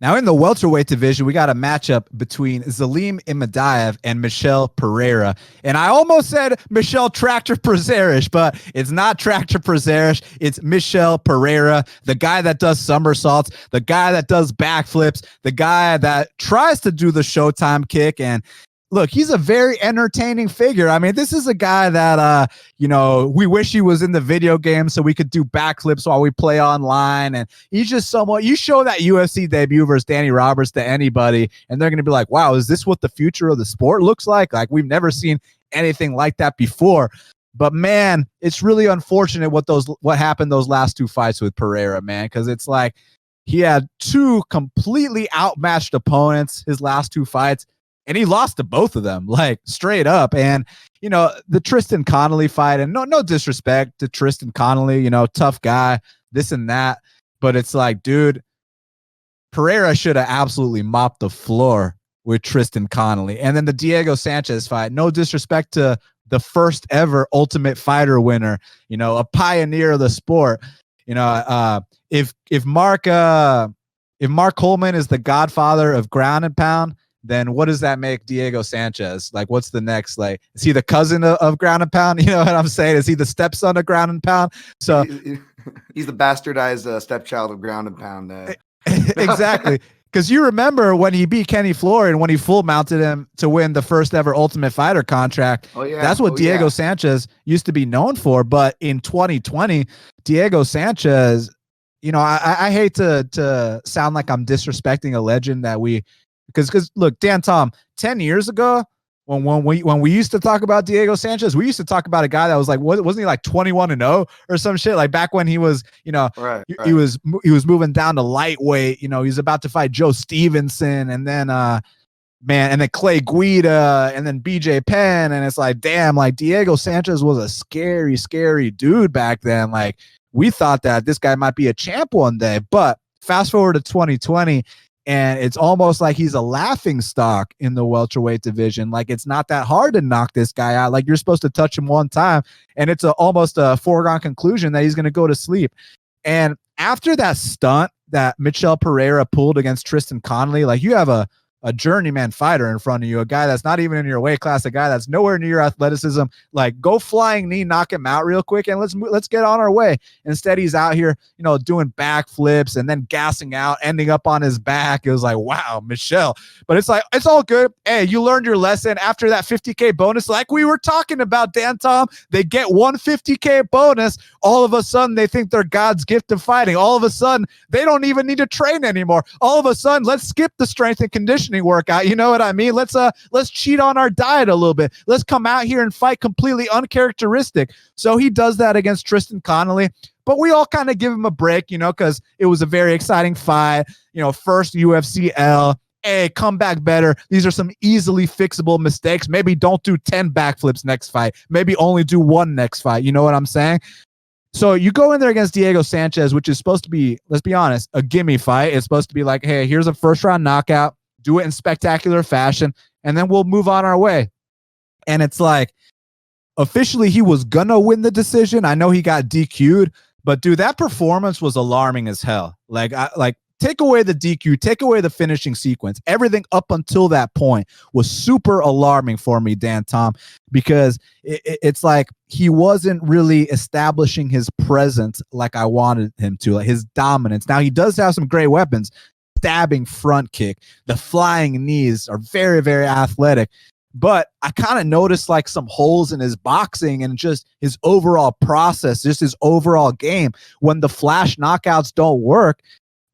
Now, in the welterweight division, we got a matchup between Zelim Imadaev and Michel Pereira. And I almost said Michel Tractor Prazeres, but it's not Tractor Prazeres. It's Michel Pereira, the guy that does somersaults, the guy that does backflips, the guy that tries to do the Showtime kick. And look, he's a very entertaining figure. I mean, this is a guy that, we wish he was in the video game so we could do backflips while we play online. And he's just somewhat, you show that UFC debut versus Danny Roberts to anybody, and they're going to be like, wow, is this what the future of the sport looks like? Like, we've never seen anything like that before. But man, it's really unfortunate what happened those last two fights with Pereira, man, because it's like he had two completely outmatched opponents his last two fights. And he lost to both of them, like straight up. And, the Tristan Connolly fight, and no disrespect to Tristan Connolly, tough guy, this and that. But it's like, dude, Pereira should have absolutely mopped the floor with Tristan Connolly. And then the Diego Sanchez fight, no disrespect to the first ever Ultimate Fighter winner, a pioneer of the sport. If Mark Coleman is the godfather of ground and pound, then what does that make Diego Sanchez? Like, what's the next? Like, is he the cousin of ground and pound? You know what I'm saying? Is he the stepson of ground and pound? So he's the bastardized stepchild of ground and pound. Exactly. Because you remember when he beat Kenny Floyd and when he full mounted him to win the first ever Ultimate Fighter contract. Oh, yeah. That's what Diego Sanchez used to be known for. But in 2020, Diego Sanchez, I hate to sound like I'm disrespecting a legend that because look, Dan Tom, 10 years ago, when we used to talk about Diego Sanchez, we used to talk about a guy that was like, wasn't he like 21-0 or some shit? Like back when he was, right. He was moving down to lightweight. He was about to fight Joe Stevenson, and then and then Clay Guida, and then BJ Penn, and it's like, damn, like Diego Sanchez was a scary, scary dude back then. Like we thought that this guy might be a champ one day, but fast forward to 2020. And it's almost like he's a laughing stock in the welterweight division. Like, it's not that hard to knock this guy out. Like, you're supposed to touch him one time, and it's almost a foregone conclusion that he's going to go to sleep. And after that stunt that Michel Pereira pulled against Tristan Connolly, like, you have a journeyman fighter in front of you, a guy that's not even in your weight class, a guy that's nowhere near your athleticism. Like, go flying knee, knock him out real quick, and let's get on our way. Instead, he's out here, doing backflips and then gassing out, ending up on his back. It was like, wow, Michelle. But it's like, it's all good. Hey, you learned your lesson after that $50K bonus. Like we were talking about, Dan Tom, they get one $50K bonus. All of a sudden, they think they're God's gift of fighting. All of a sudden, they don't even need to train anymore. All of a sudden, let's skip the strength and conditioning conditioning workout. You know what I mean? Let's cheat on our diet a little bit. Let's come out here and fight completely uncharacteristic. So he does that against Tristan Connolly. But we all kind of give him a break, you know, because it was a very exciting fight. You know, first UFC L. Hey, come back better. These are some easily fixable mistakes. Maybe don't do 10 backflips next fight. Maybe only do one next fight. You know what I'm saying? So you go in there against Diego Sanchez, which is supposed to be, let's be honest, a gimme fight. It's supposed to be like, hey, here's a first round knockout. Do it in spectacular fashion, and then we'll move on our way. And it's like, officially, he was going to win the decision. I know he got DQ'd, but dude, that performance was alarming as hell. Take away the DQ, take away the finishing sequence. Everything up until that point was super alarming for me, Dan Tom, because it's like he wasn't really establishing his presence like I wanted him to, like his dominance. Now, he does have some great weapons. Stabbing front kick, the flying knees are very, very athletic. But I kind of noticed like some holes in his boxing and just his overall process, just his overall game. When the flash knockouts don't work,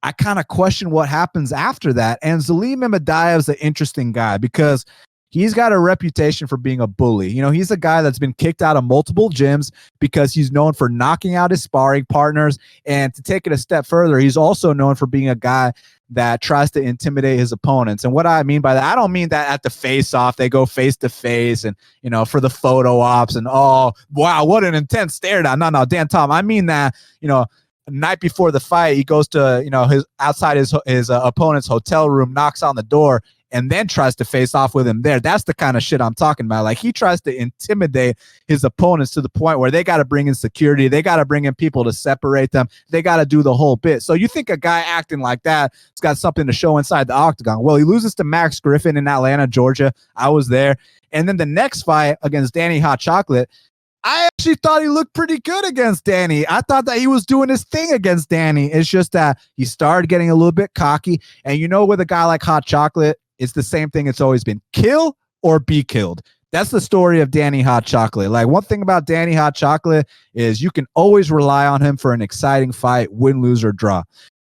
I kind of question what happens after that. And Zelim Imadaev is an interesting guy because he's got a reputation for being a bully. You know, he's a guy that's been kicked out of multiple gyms because he's known for knocking out his sparring partners. And to take it a step further, he's also known for being a guy that tries to intimidate his opponents. And what I mean by that, I don't mean that at the face-off, they go face-to-face and, you know, for the photo ops and, oh, wow, what an intense stare down. No, Dan Tom, I mean that, you know, night before the fight, he goes to, you know, his outside his opponent's hotel room, knocks on the door, and then tries to face off with him there. That's the kind of shit I'm talking about. Like, he tries to intimidate his opponents to the point where they got to bring in security. They got to bring in people to separate them. They got to do the whole bit. So you think a guy acting like that has got something to show inside the octagon. Well, he loses to Max Griffin in Atlanta, Georgia. I was there. And then the next fight against Danny Hot Chocolate, I actually thought he looked pretty good against Danny. I thought that he was doing his thing against Danny. It's just that he started getting a little bit cocky. And you know, with a guy like Hot Chocolate, it's the same thing it's always been. Kill or be killed. That's the story of Danny Hot Chocolate. Like, one thing about Danny Hot Chocolate is you can always rely on him for an exciting fight, win, lose, or draw.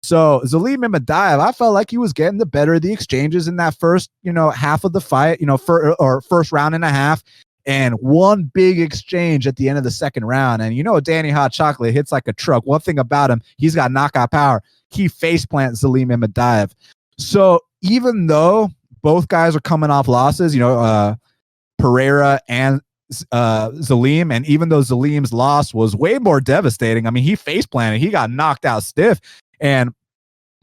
So Zelim Imadaev, I felt like he was getting the better of the exchanges in that first, you know, half of the fight, you know, first round and a half. And one big exchange at the end of the second round. And you know, Danny Hot Chocolate hits like a truck. One thing about him, he's got knockout power. He face plants Zelim Imadaev. So even though both guys are coming off losses, you know, Pereira and Zelim, and even though Zelim's loss was way more devastating, I mean, he face planted, he got knocked out stiff, and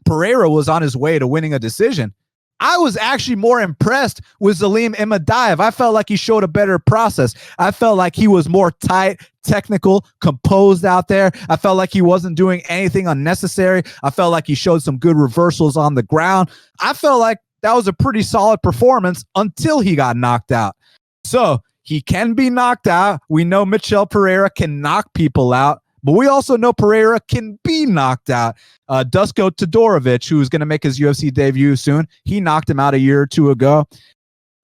Pereira was on his way to winning a decision. I was actually more impressed with Zelim Imadaev. I felt like he showed a better process. I felt like he was more tight, technical, composed out there. I felt like he wasn't doing anything unnecessary. I felt like he showed some good reversals on the ground. I felt like that was a pretty solid performance until he got knocked out. So he can be knocked out. We know Michel Pereira can knock people out. But we also know Pereira can be knocked out. Dusko Todorovic, who's going to make his UFC debut soon, he knocked him out a year or two ago.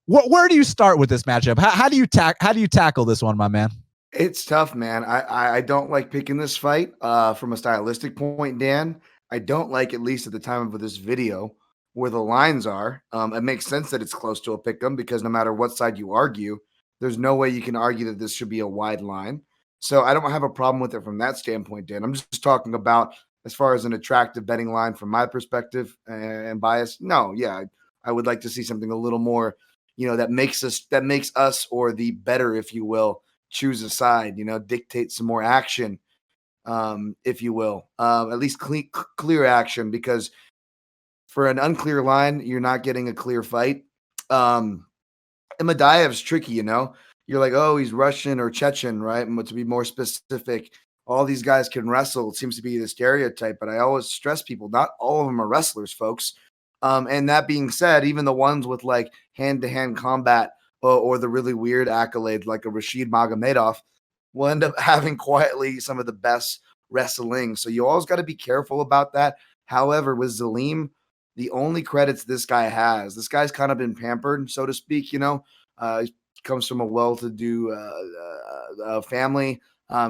Where do you start with this matchup? How do you tackle this one, my man? It's tough, man. I don't like picking this fight from a stylistic point, Dan. I don't like, at least at the time of this video, where the lines are. It makes sense that it's close to a pick 'em because no matter what side you argue, there's no way you can argue that this should be a wide line. So I don't have a problem with it from that standpoint, Dan. I'm just talking about as far as an attractive betting line from my perspective and bias. No, yeah, I would like to see something a little more, you know, that makes us or the better, if you will, choose a side, you know, dictate some more action, if you will, at least clear action, because for an unclear line, you're not getting a clear fight. Imadaev's tricky, you know. You're like, oh, he's Russian or Chechen, right? And to be more specific, all these guys can wrestle. It seems to be the stereotype, but I always stress people, not all of them are wrestlers, folks. And that being said, even the ones with like hand-to-hand combat or the really weird accolade like a Rashid Magomedov will end up having quietly some of the best wrestling. So you always got to be careful about that. However, with Zelim, the only credits this guy's kind of been pampered, so to speak, you know. He comes from a well-to-do family.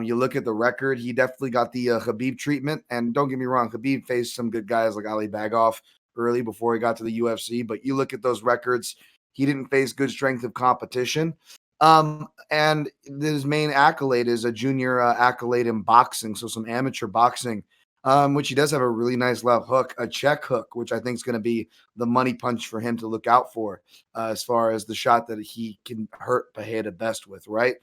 You look at the record, he definitely got the Khabib treatment. And don't get me wrong, Khabib faced some good guys like Ali Baghoff, early before he got to the UFC. But you look at those records, he didn't face good strength of competition. And his main accolade is a junior accolade in boxing, so some amateur boxing, which he does have a really nice left hook, a check hook, which I think is going to be the money punch for him to look out for as far as the shot that he can hurt Pereira best with, right?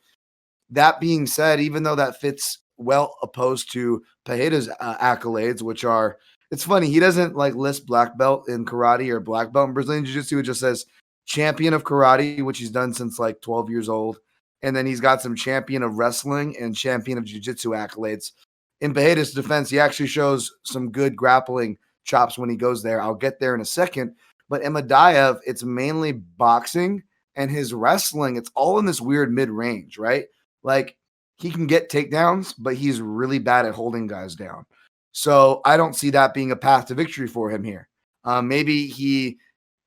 That being said, even though that fits well opposed to Pereira's accolades, which are, it's funny, he doesn't like list black belt in karate or black belt in Brazilian Jiu-Jitsu. It just says champion of karate, which he's done since like 12 years old. And then he's got some champion of wrestling and champion of jiu-jitsu accolades. In Pereira's defense, he actually shows some good grappling chops when he goes there. I'll get there in a second. But Imadaev, it's mainly boxing, and his wrestling, it's all in this weird mid-range, right? Like, he can get takedowns, but he's really bad at holding guys down. So I don't see that being a path to victory for him here. Maybe he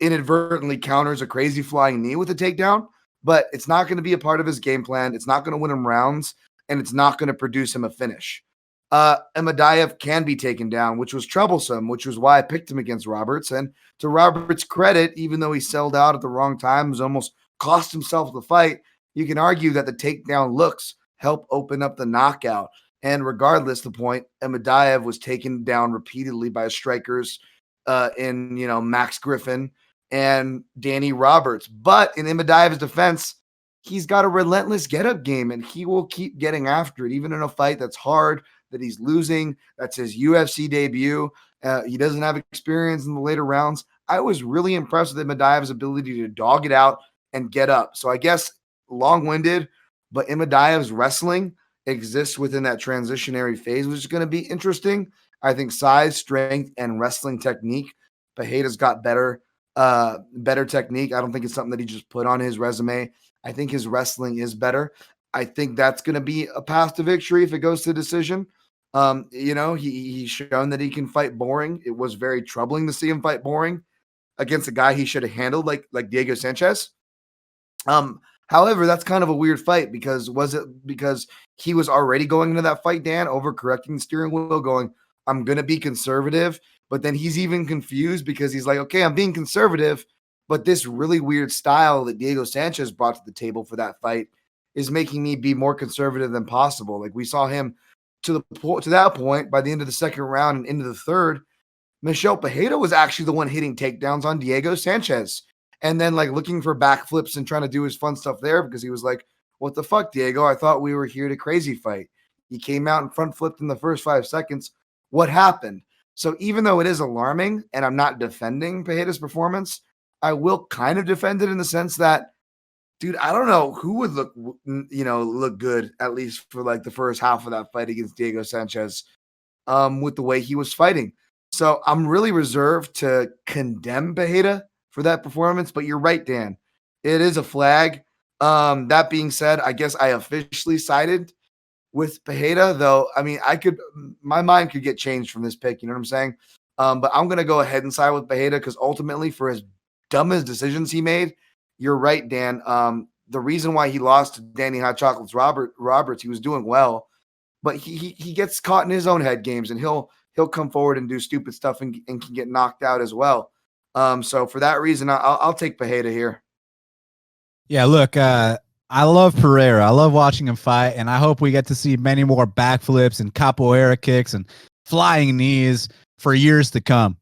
inadvertently counters a crazy flying knee with a takedown, but it's not going to be a part of his game plan. It's not going to win him rounds, and it's not going to produce him a finish. Imadaev can be taken down, which was troublesome, which was why I picked him against Roberts. And to Roberts' credit, even though he sold out at the wrong times, almost cost himself the fight, you can argue that the takedown looks help open up the knockout. And regardless the point, Imadaev was taken down repeatedly by strikers in, Max Griffin and Danny Roberts. But in Imadaev's defense, he's got a relentless get-up game, and he will keep getting after it, even in a fight that's hard, that he's losing. That's his UFC debut. He doesn't have experience in the later rounds. I was really impressed with Imadaev's ability to dog it out and get up. So I guess long-winded, but Imadaev's wrestling exists within that transitionary phase, which is going to be interesting. I think size, strength, and wrestling technique. Pereira's got better technique. I don't think it's something that he just put on his resume. I think his wrestling is better. I think that's going to be a path to victory if it goes to decision. He's shown that he can fight boring. It was very troubling to see him fight boring against a guy he should have handled like Diego Sanchez. However, that's kind of a weird fight because he was already going into that fight, Dan, overcorrecting the steering wheel, going, I'm going to be conservative. But then he's even confused because he's like, okay, I'm being conservative, but this really weird style that Diego Sanchez brought to the table for that fight is making me be more conservative than possible. Like, we saw him to that point by the end of the second round and into the third. Michel Pereira was actually the one hitting takedowns on Diego Sanchez, and then like looking for backflips and trying to do his fun stuff there because he was like, what the fuck, Diego? I thought we were here to crazy fight. He came out and front flipped in the first 5 seconds. What happened? So even though it is alarming and I'm not defending Pereira's performance, I will kind of defend it in the sense that, dude, I don't know who would look good, at least for like the first half of that fight against Diego Sanchez, with the way he was fighting. So I'm really reserved to condemn Pereira for that performance, but you're right, Dan. It is a flag. That being said, I guess I officially sided with Pereira, though. I mean, my mind could get changed from this pick. You know what I'm saying? But I'm going to go ahead and side with Pereira because ultimately, for as dumb as decisions he made, you're right, Dan. The reason why he lost to Danny Hot Chocolates Roberts, he was doing well, but he gets caught in his own head games, and he'll come forward and do stupid stuff and can get knocked out as well. So for that reason, I'll take Pereira here. Yeah, look, I love Pereira. I love watching him fight, and I hope we get to see many more backflips and capoeira kicks and flying knees for years to come.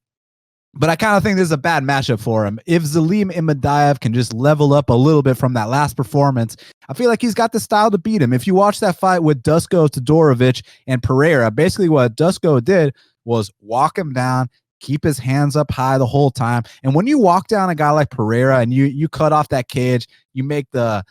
But I kind of think this is a bad matchup for him. If Zelim Imadaev can just level up a little bit from that last performance, I feel like he's got the style to beat him. If you watch that fight with Dusko Todorovic and Pereira, basically what Dusko did was walk him down, keep his hands up high the whole time. And when you walk down a guy like Pereira and you cut off that cage, you make the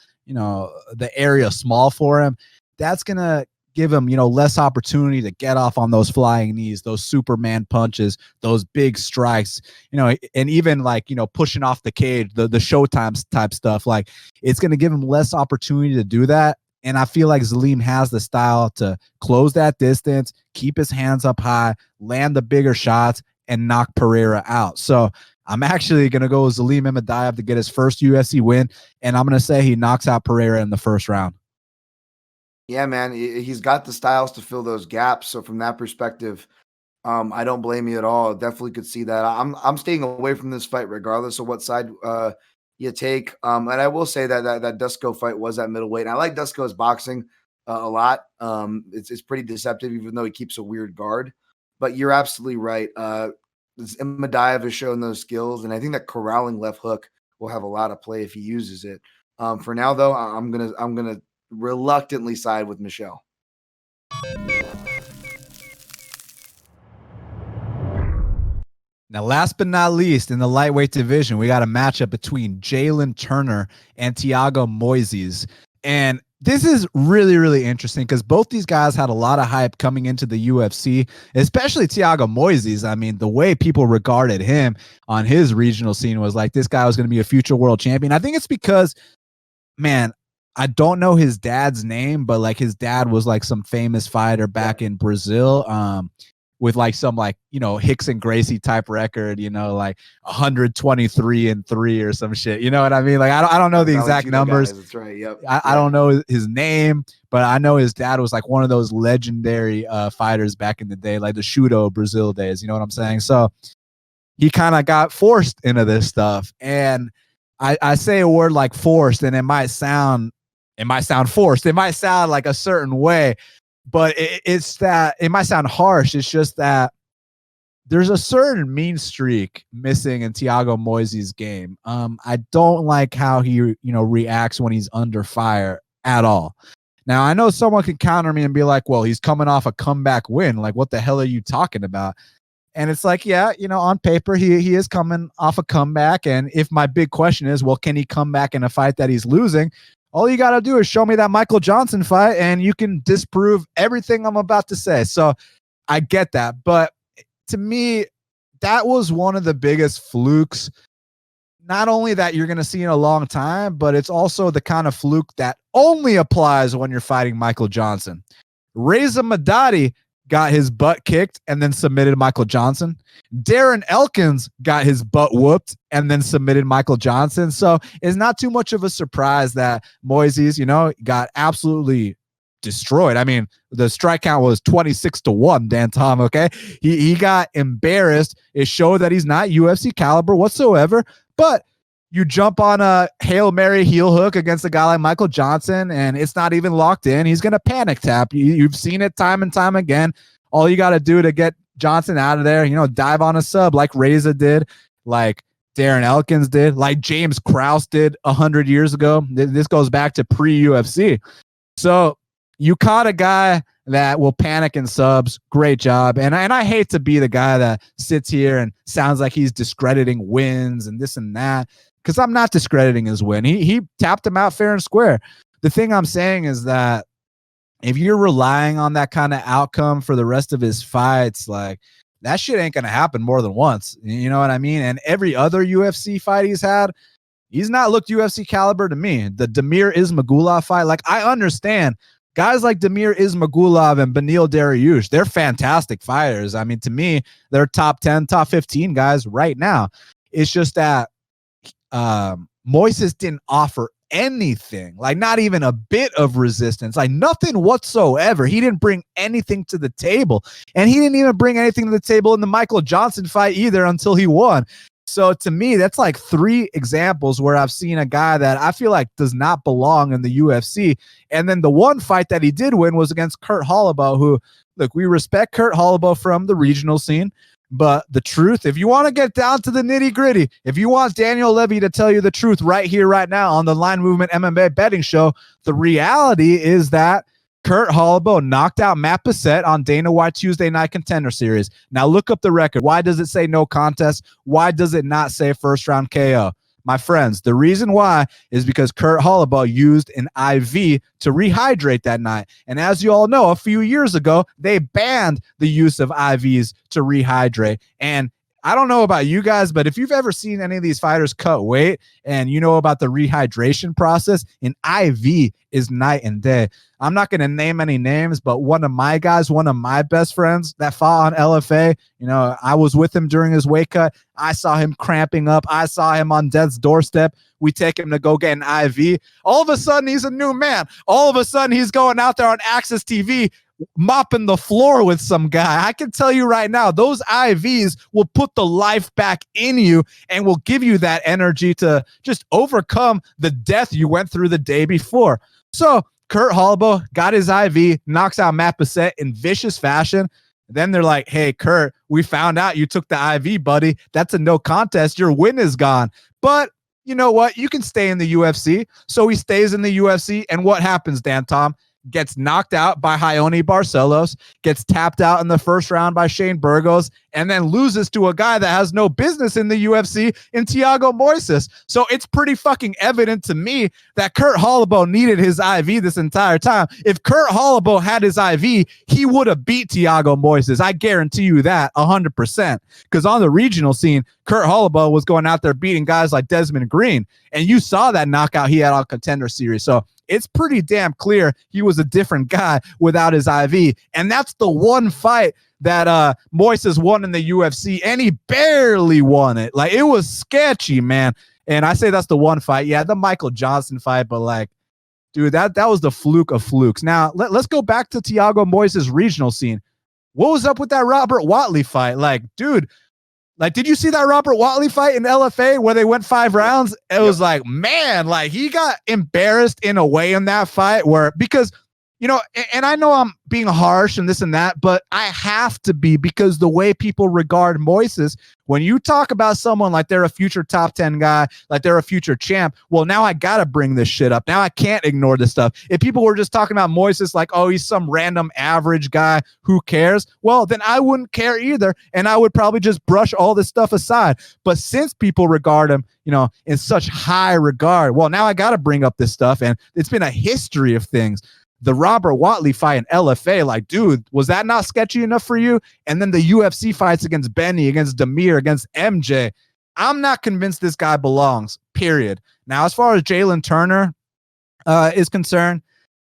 area small for him, that's going to give him, less opportunity to get off on those flying knees, those Superman punches, those big strikes, and even like, pushing off the cage, the Showtime type stuff. Like, it's going to give him less opportunity to do that. And I feel like Zelim has the style to close that distance, keep his hands up high, land the bigger shots, and knock Pereira out. So I'm actually going to go with Zelim Imadaev to get his first UFC win, and I'm going to say he knocks out Pereira in the first round. Yeah, man, he's got the styles to fill those gaps. So from that perspective, I don't blame you at all. Definitely could see that. I'm staying away from this fight regardless of what side you take. And I will say that Dusko fight was at middleweight. And I like Dusko's boxing a lot. It's pretty deceptive, even though he keeps a weird guard. But you're absolutely right. Imadaev has shown those skills, and I think that corralling left hook will have a lot of play if he uses it. For now, though, I'm gonna reluctantly side with Michelle. Now, last but not least, in the lightweight division, we got a matchup between Jalen Turner and Tiago Moises. And this is really, really interesting because both these guys had a lot of hype coming into the UFC, especially Tiago Moises. I mean, the way people regarded him on his regional scene was like, this guy was going to be a future world champion. I think it's because, man, I don't know his dad's name, but like his dad was like some famous fighter back in Brazil. With like some like, you know, Hicks and Gracie type record, you know, like 123-3 or some shit. You know what I mean? Like, I don't know the exact numbers. Guys, that's right. Yep. I don't know his name, but I know his dad was like one of those legendary fighters back in the day, like the Shudo Brazil days. You know what I'm saying? So he kind of got forced into this stuff. And I say a word like forced, and it might sound forced. It might sound like a certain way. But it's that it might sound harsh. It's just that there's a certain mean streak missing in Tiago Moises' game. I don't like how he, reacts when he's under fire at all. Now, I know someone could counter me and be like, well, he's coming off a comeback win. Like, what the hell are you talking about? And it's like, yeah, on paper, he is coming off a comeback. And if my big question is, well, can he come back in a fight that he's losing? All you got to do is show me that Michael Johnson fight and you can disprove everything I'm about to say. So I get that. But to me, that was one of the biggest flukes, not only that you're going to see in a long time, but it's also the kind of fluke that only applies when you're fighting Michael Johnson. Reza Madadi got his butt kicked and then submitted Michael Johnson. Darren Elkins got his butt whooped and then submitted Michael Johnson. So it's not too much of a surprise that Moises, got absolutely destroyed. I mean, the strike count was 26-1, Dan Tom, okay? He got embarrassed. It showed that he's not UFC caliber whatsoever, but you jump on a Hail Mary heel hook against a guy like Michael Johnson, and it's not even locked in. He's going to panic tap. You've seen it time and time again. All you got to do to get Johnson out of there, dive on a sub like Reza did, like Darren Elkins did, like James Krause did 100 years ago. This goes back to pre-UFC. So you caught a guy that will panic in subs. Great job. And I hate to be the guy that sits here and sounds like he's discrediting wins and this and that, because I'm not discrediting his win. He tapped him out fair and square. The thing I'm saying is that if you're relying on that kind of outcome for the rest of his fights, like that shit ain't going to happen more than once. You know what I mean? And every other UFC fight he's had, he's not looked UFC caliber to me. The Damir Ismagulov fight, like I understand guys like Damir Ismagulov and Beneil Dariush, they're fantastic fighters. I mean, to me, they're top 10, top 15 guys right now. It's just that Moises didn't offer anything, like not even a bit of resistance, like nothing whatsoever. He didn't bring anything to the table, and he didn't even bring anything to the table in the Michael Johnson fight either until he won. So to me, that's like 3 examples where I've seen a guy that I feel like does not belong in the UFC. And then the one fight that he did win was against Kurt Holloway, who, look, we respect Kurt Holloway from the regional scene. But the truth, if you want to get down to the nitty gritty, if you want Daniel Levy to tell you the truth right here, right now on the Line Movement MMA betting show, the reality is that Kurt Holloway knocked out Matt Bissett on Dana White Tuesday Night Contender Series. Now look up the record. Why does it say no contest? Why does it not say first round KO? My friends, the reason why is because Kurt Holloway used an IV to rehydrate that night. And as you all know, a few years ago, they banned the use of IVs to rehydrate. And I don't know about you guys, but if you've ever seen any of these fighters cut weight and you know about the rehydration process, an IV is night and day. I'm not going to name any names, but one of my guys, one of my best friends that fought on LFA, I was with him during his weight cut. I saw him cramping up. I saw him on death's doorstep. We take him to go get an IV. All of a sudden, he's a new man. All of a sudden, he's going out there on Access TV mopping the floor with some guy. I can tell you right now, those IVs will put the life back in you and will give you that energy to just overcome the death you went through the day before. So Kurt Holloway got his IV, knocks out Matt Bessette in vicious fashion. Then they're like, hey, Kurt, we found out you took the IV, buddy. That's a no contest. Your win is gone. But you know what? You can stay in the UFC. So he stays in the UFC. And what happens, Dan Tom? Gets knocked out by Raoni Barcelos, gets tapped out in the first round by Shane Burgos, and then loses to a guy that has no business in the UFC in Tiago Moises. So it's pretty fucking evident to me that Kurt Holloway needed his IV this entire time. If Kurt Holloway had his IV, he would have beat Tiago Moises. I guarantee you that 100%. Because on the regional scene, Kurt Holloway was going out there beating guys like Desmond Green, and you saw that knockout he had on Contender Series. So it's pretty damn clear he was a different guy without his IV. And that's the one fight that Moises won in the UFC, and he barely won it. Like, it was sketchy, man. And I say that's the one fight. Yeah, the Michael Johnson fight, but like, dude, that was the fluke of flukes. Now, let's go back to Tiago Moises' regional scene. What was up with that Robert Watley fight? Like, dude, like, did you see that Robert Watley fight in LFA where they went 5 rounds? It was like, man, like, he got embarrassed in a way in that fight where, because, you know, and I know I'm being harsh and this and that, but I have to be, because the way people regard Moises, when you talk about someone like they're a future top 10 guy, like they're a future champ, well, now I got to bring this shit up. Now I can't ignore this stuff. If people were just talking about Moises like, oh, he's some random average guy, who cares? Well, then I wouldn't care either. And I would probably just brush all this stuff aside. But since people regard him, you know, in such high regard, well, now I got to bring up this stuff. And it's been a history of things. The Robert Watley fight in LFA, like, dude, was that not sketchy enough for you? And then the UFC fights against Benny, against Demir, against MJ. I'm not convinced this guy belongs, period. Now, as far as Jalen Turner is concerned,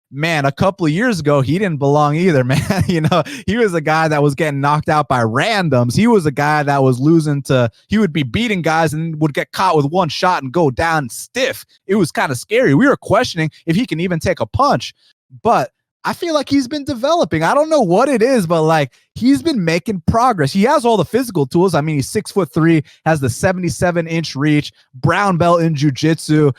man, a couple of years ago, he didn't belong either, man. You know, he was a guy that was getting knocked out by randoms. He was a guy that was he would be beating guys and would get caught with one shot and go down stiff. It was kind of scary. We were questioning if he can even take a punch. But I feel like he's been developing. I don't know what it is, but like, he's been making progress. He has all the physical tools. I mean, he's 6'3", has the 77-inch reach, brown belt in jiu-jitsu.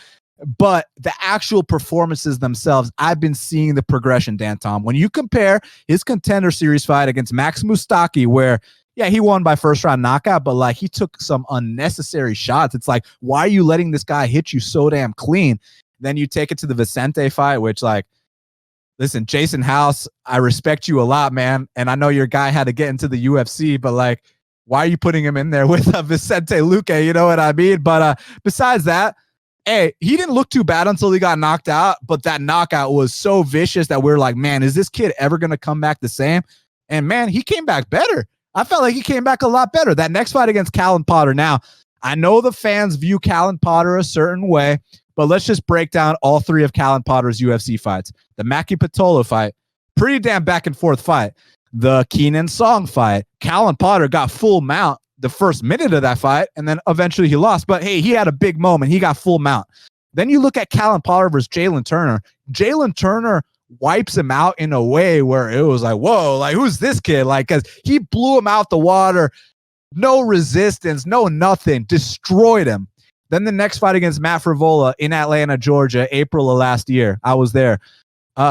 But the actual performances themselves, I've been seeing the progression, Dan Tom. When you compare his Contender Series fight against Max Mustaki, where, yeah, he won by first round knockout, but like, he took some unnecessary shots. It's like, why are you letting this guy hit you so damn clean? Then you take it to the Vicente fight, which, like, listen, Jason House, I respect you a lot, man. And I know your guy had to get into the UFC, but like, why are you putting him in there with Vicente Luque? You know what I mean? But besides that, hey, he didn't look too bad until he got knocked out. But that knockout was so vicious that we're like, man, is this kid ever going to come back the same? And man, he came back better. I felt like he came back a lot better. That next fight against Callum Potter. Now, I know the fans view Callum Potter a certain way, but let's just break down all 3 of Callum Potter's UFC fights. The Maki Pitolo fight, pretty damn back and forth fight. The Keenan Song fight, Callum Potter got full mount the first minute of that fight, and then eventually he lost. But hey, he had a big moment. He got full mount. Then you look at Callum Potter versus Jalen Turner. Jalen Turner wipes him out in a way where it was like, whoa, like, who's this kid? Like, because he blew him out the water. No resistance, no nothing. Destroyed him. Then the next fight against Matt Frivola in Atlanta, Georgia, April of last year. I was there.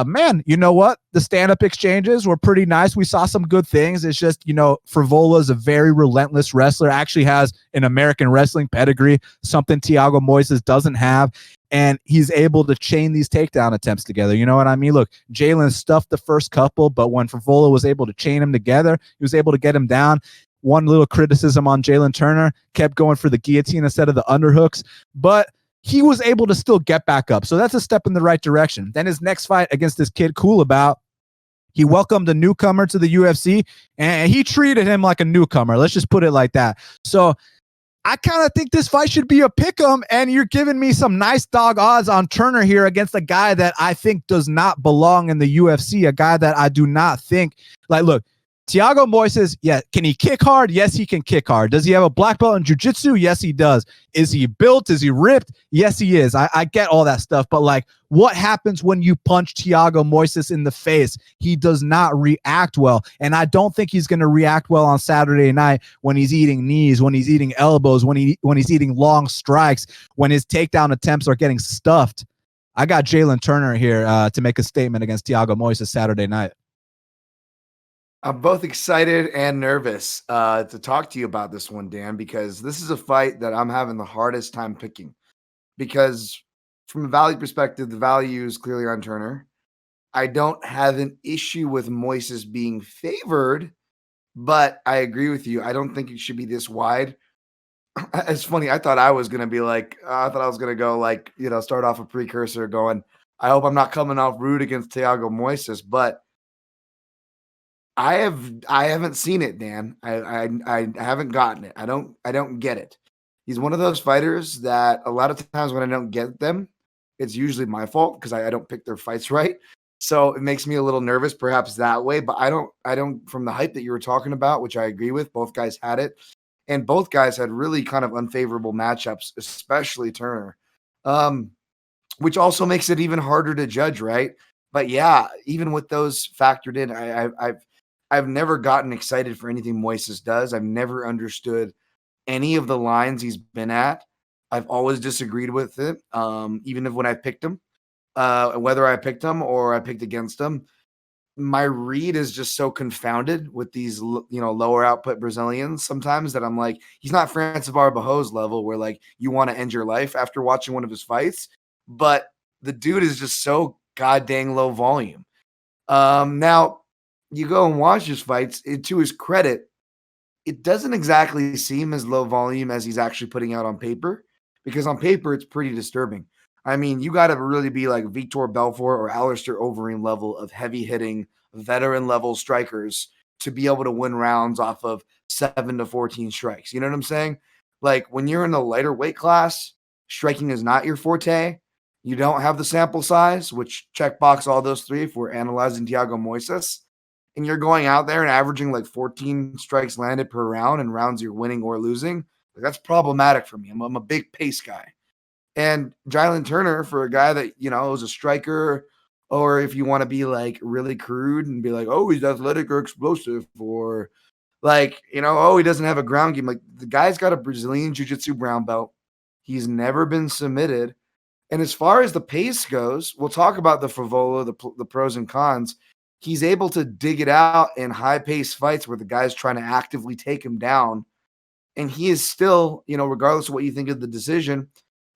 Man, you know what? The stand-up exchanges were pretty nice. We saw some good things. It's just, you know, Frivola is a very relentless wrestler, actually has an American wrestling pedigree, something Tiago Moises doesn't have. And he's able to chain these takedown attempts together. You know what I mean? Look, Jalen stuffed the first couple, but when Frivola was able to chain him together, he was able to get him down. One little criticism on Jalen Turner, kept going for the guillotine instead of the underhooks, but he was able to still get back up. So that's a step in the right direction. Then his next fight against this kid, Coolabout, he welcomed a newcomer to the UFC, and he treated him like a newcomer. Let's just put it like that. So I kind of think this fight should be a pick'em, and you're giving me some nice dog odds on Turner here against a guy that I think does not belong in the UFC, a guy that I do not think, like, look, Tiago Moises, yeah, can he kick hard? Yes, he can kick hard. Does he have a black belt in jiu-jitsu? Yes, he does. Is he built? Is he ripped? Yes, he is. I get all that stuff, but like, what happens when you punch Tiago Moises in the face? He does not react well, and I don't think he's going to react well on Saturday night when he's eating knees, when he's eating elbows, when he's eating long strikes, when his takedown attempts are getting stuffed. I got Jalen Turner here to make a statement against Tiago Moises Saturday night. I'm both excited and nervous to talk to you about this one, Dan, because this is a fight that I'm having the hardest time picking. Because from a value perspective, the value is clearly on Turner. I don't have an issue with Moises being favored, but I agree with you. I don't think it should be this wide. It's funny. I thought I was going to be like, I thought I was going to go like, start off a precursor going, I hope I'm not coming off rude against Tiago Moises, but I haven't seen it, Dan. I haven't gotten it. I don't get it. He's one of those fighters that a lot of times when I don't get them, it's usually my fault because I don't pick their fights right. So it makes me a little nervous, perhaps that way. But I don't from the hype that you were talking about, which I agree with. Both guys had it, and both guys had really kind of unfavorable matchups, especially Turner, which also makes it even harder to judge, right? But yeah, even with those factored in, I've never gotten excited for anything Moises does. I've never understood any of the lines he's been at. I've always disagreed with it, even if when I picked him, whether I picked him or I picked against him. My read is just so confounded with these, lower output Brazilians sometimes that I'm like, he's not Francis Barbajo's level where like you want to end your life after watching one of his fights, but the dude is just so goddamn low volume. Now you go and watch his fights, to his credit, it doesn't exactly seem as low volume as he's actually putting out on paper, because on paper it's pretty disturbing. I mean, you got to really be like Vitor Belfort or Alistar Overeem level of heavy hitting veteran level strikers to be able to win rounds off of 7 to 14 strikes. You know what I'm saying? Like when you're in the lighter weight class, striking is not your forte. You don't have the sample size, which checkbox all those three if we're analyzing Tiago Moises, and you're going out there and averaging like 14 strikes landed per round and rounds you're winning or losing, like that's problematic for me. I'm a big pace guy. And Jalen Turner, for a guy that, is a striker, or if you want to be like really crude and be like, oh, he's athletic or explosive, or like, oh, he doesn't have a ground game. Like the guy's got a Brazilian Jiu-Jitsu brown belt. He's never been submitted. And as far as the pace goes, we'll talk about the Favolo, the pros and cons. He's able to dig it out in high-paced fights where the guy's trying to actively take him down. And he is still, regardless of what you think of the decision,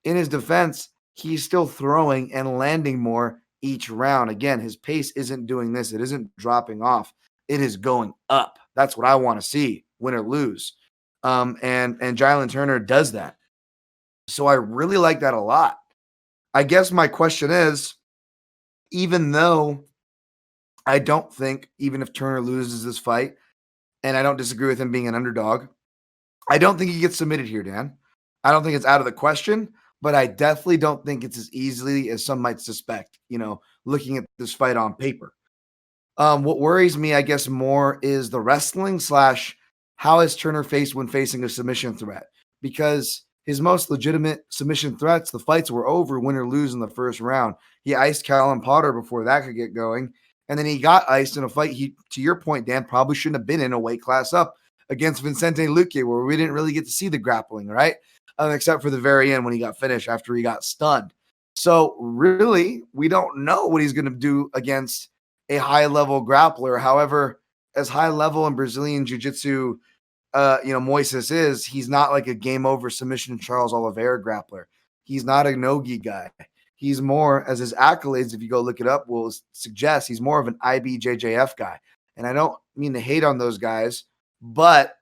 in his defense, he's still throwing and landing more each round. Again, his pace isn't doing this. It isn't dropping off. It is going up. That's what I want to see, win or lose. And Jalen Turner does that. So I really like that a lot. I guess my question is, even though I don't think, even if Turner loses this fight, and I don't disagree with him being an underdog, I don't think he gets submitted here, Dan. I don't think it's out of the question, but I definitely don't think it's as easily as some might suspect, looking at this fight on paper. What worries me, I guess, more is the wrestling / how is Turner faced when facing a submission threat? Because his most legitimate submission threats, the fights were over, win or lose in the first round. He iced Callum Potter before that could get going. And then he got iced in a fight he, to your point, Dan, probably shouldn't have been in a weight class up against Vicente Luque, where we didn't really get to see the grappling, right? Except for the very end when he got finished after he got stunned. So really, we don't know what he's going to do against a high-level grappler. However, as high-level in Brazilian Jiu-Jitsu, Moises is, he's not like a game-over submission Charles Oliveira grappler. He's not a no-gi guy. He's more, as his accolades, if you go look it up, will suggest he's more of an IBJJF guy. And I don't mean to hate on those guys, but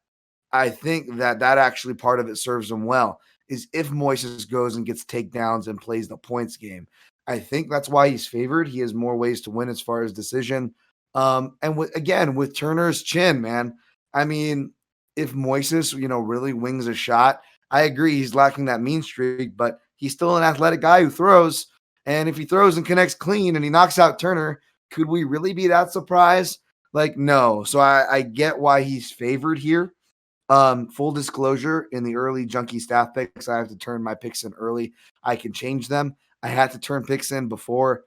I think that actually part of it serves him well, is if Moises goes and gets takedowns and plays the points game. I think that's why he's favored. He has more ways to win as far as decision. And with Turner's chin, man, I mean, if Moises, really wings a shot, I agree he's lacking that mean streak, but he's still an athletic guy who throws. And if he throws and connects clean and he knocks out Turner, could we really be that surprised? Like, no. So I get why he's favored here. Full disclosure, in the early Junkie staff picks, I have to turn my picks in early. I can change them. I had to turn picks in before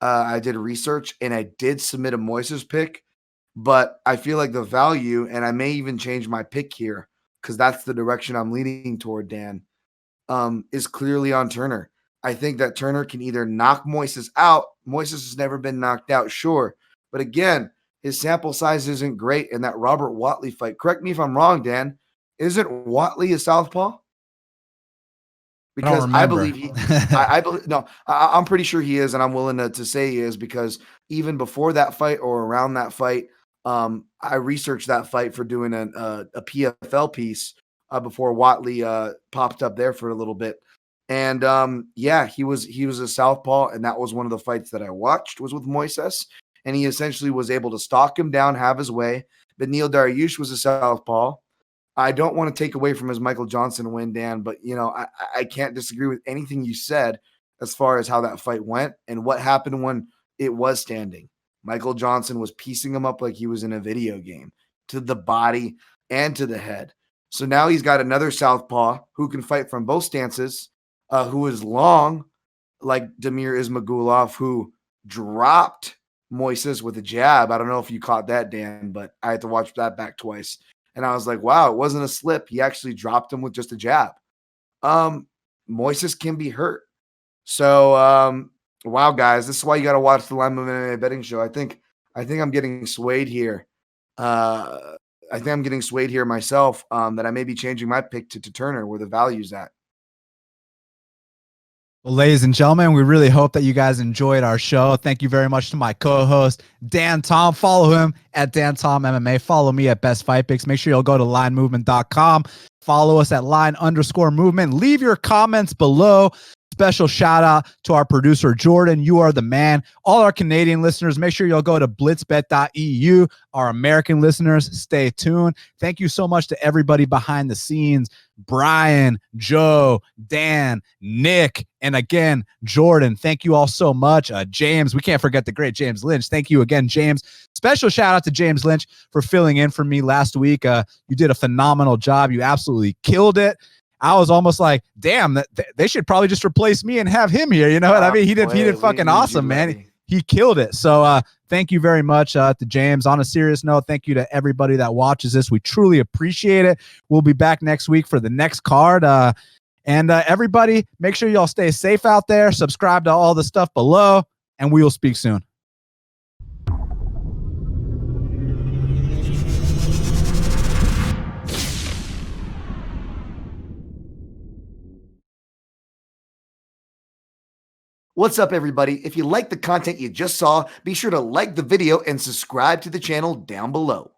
I did research, and I did submit a Moises pick, but I feel like the value, and I may even change my pick here because that's the direction I'm leaning toward, Dan, is clearly on Turner. I think that Turner can either knock Moises out. Moises has never been knocked out, sure. But again, his sample size isn't great in that Robert Watley fight. Correct me if I'm wrong, Dan. Isn't Watley a southpaw? I don't Because I remember. believe I believe, no, I'm pretty sure he is, and I'm willing to say he is because even before that fight or around that fight, I researched that fight for doing a PFL piece before Watley popped up there for a little bit, and yeah, he was a southpaw, and that was one of the fights that I watched was with Moises, and he essentially was able to stalk him down, have his way. But Neil Dariush was a southpaw. I don't want to take away from his Michael Johnson win, Dan, but I can't disagree with anything you said as far as how that fight went and what happened when it was standing. Michael Johnson was piecing him up like he was in a video game to the body and to the head. So now he's got another southpaw who can fight from both stances, who is long, like Damir Ismagulov, who dropped Moises with a jab. I don't know if you caught that, Dan, but I had to watch that back twice. And I was like, wow, it wasn't a slip. He actually dropped him with just a jab. Moises can be hurt. So, wow, guys, this is why you got to watch the Line Movement MMA betting show. I think I'm getting swayed here. I think I'm getting swayed here myself, that I may be changing my pick to Turner where the value's at. Well, ladies and gentlemen, we really hope that you guys enjoyed our show. Thank you very much to my co-host, Dan Tom. Follow him at Dan Tom MMA. Follow me at Best Fight Picks. Make sure you'll go to linemovement.com. Follow us at line_movement. Leave your comments below. Special shout out to our producer, Jordan. You are the man. All our Canadian listeners, make sure you'll go to blitzbet.eu. Our American listeners, stay tuned. Thank you so much to everybody behind the scenes. Brian, Joe, Dan, Nick, and again, Jordan. Thank you all so much. James, we can't forget the great James Lynch. Thank you again, James. Special shout out to James Lynch for filling in for me last week. You did a phenomenal job. You absolutely killed it. I was almost like, damn, they should probably just replace me and have him here. You know what I mean? He did fucking awesome, man. He killed it. So thank you very much to James. On a serious note, thank you to everybody that watches this. We truly appreciate it. We'll be back next week for the next card. And everybody, make sure y'all stay safe out there. Subscribe to all the stuff below, and we will speak soon. What's up, everybody? If you like the content you just saw, be sure to like the video and subscribe to the channel down below.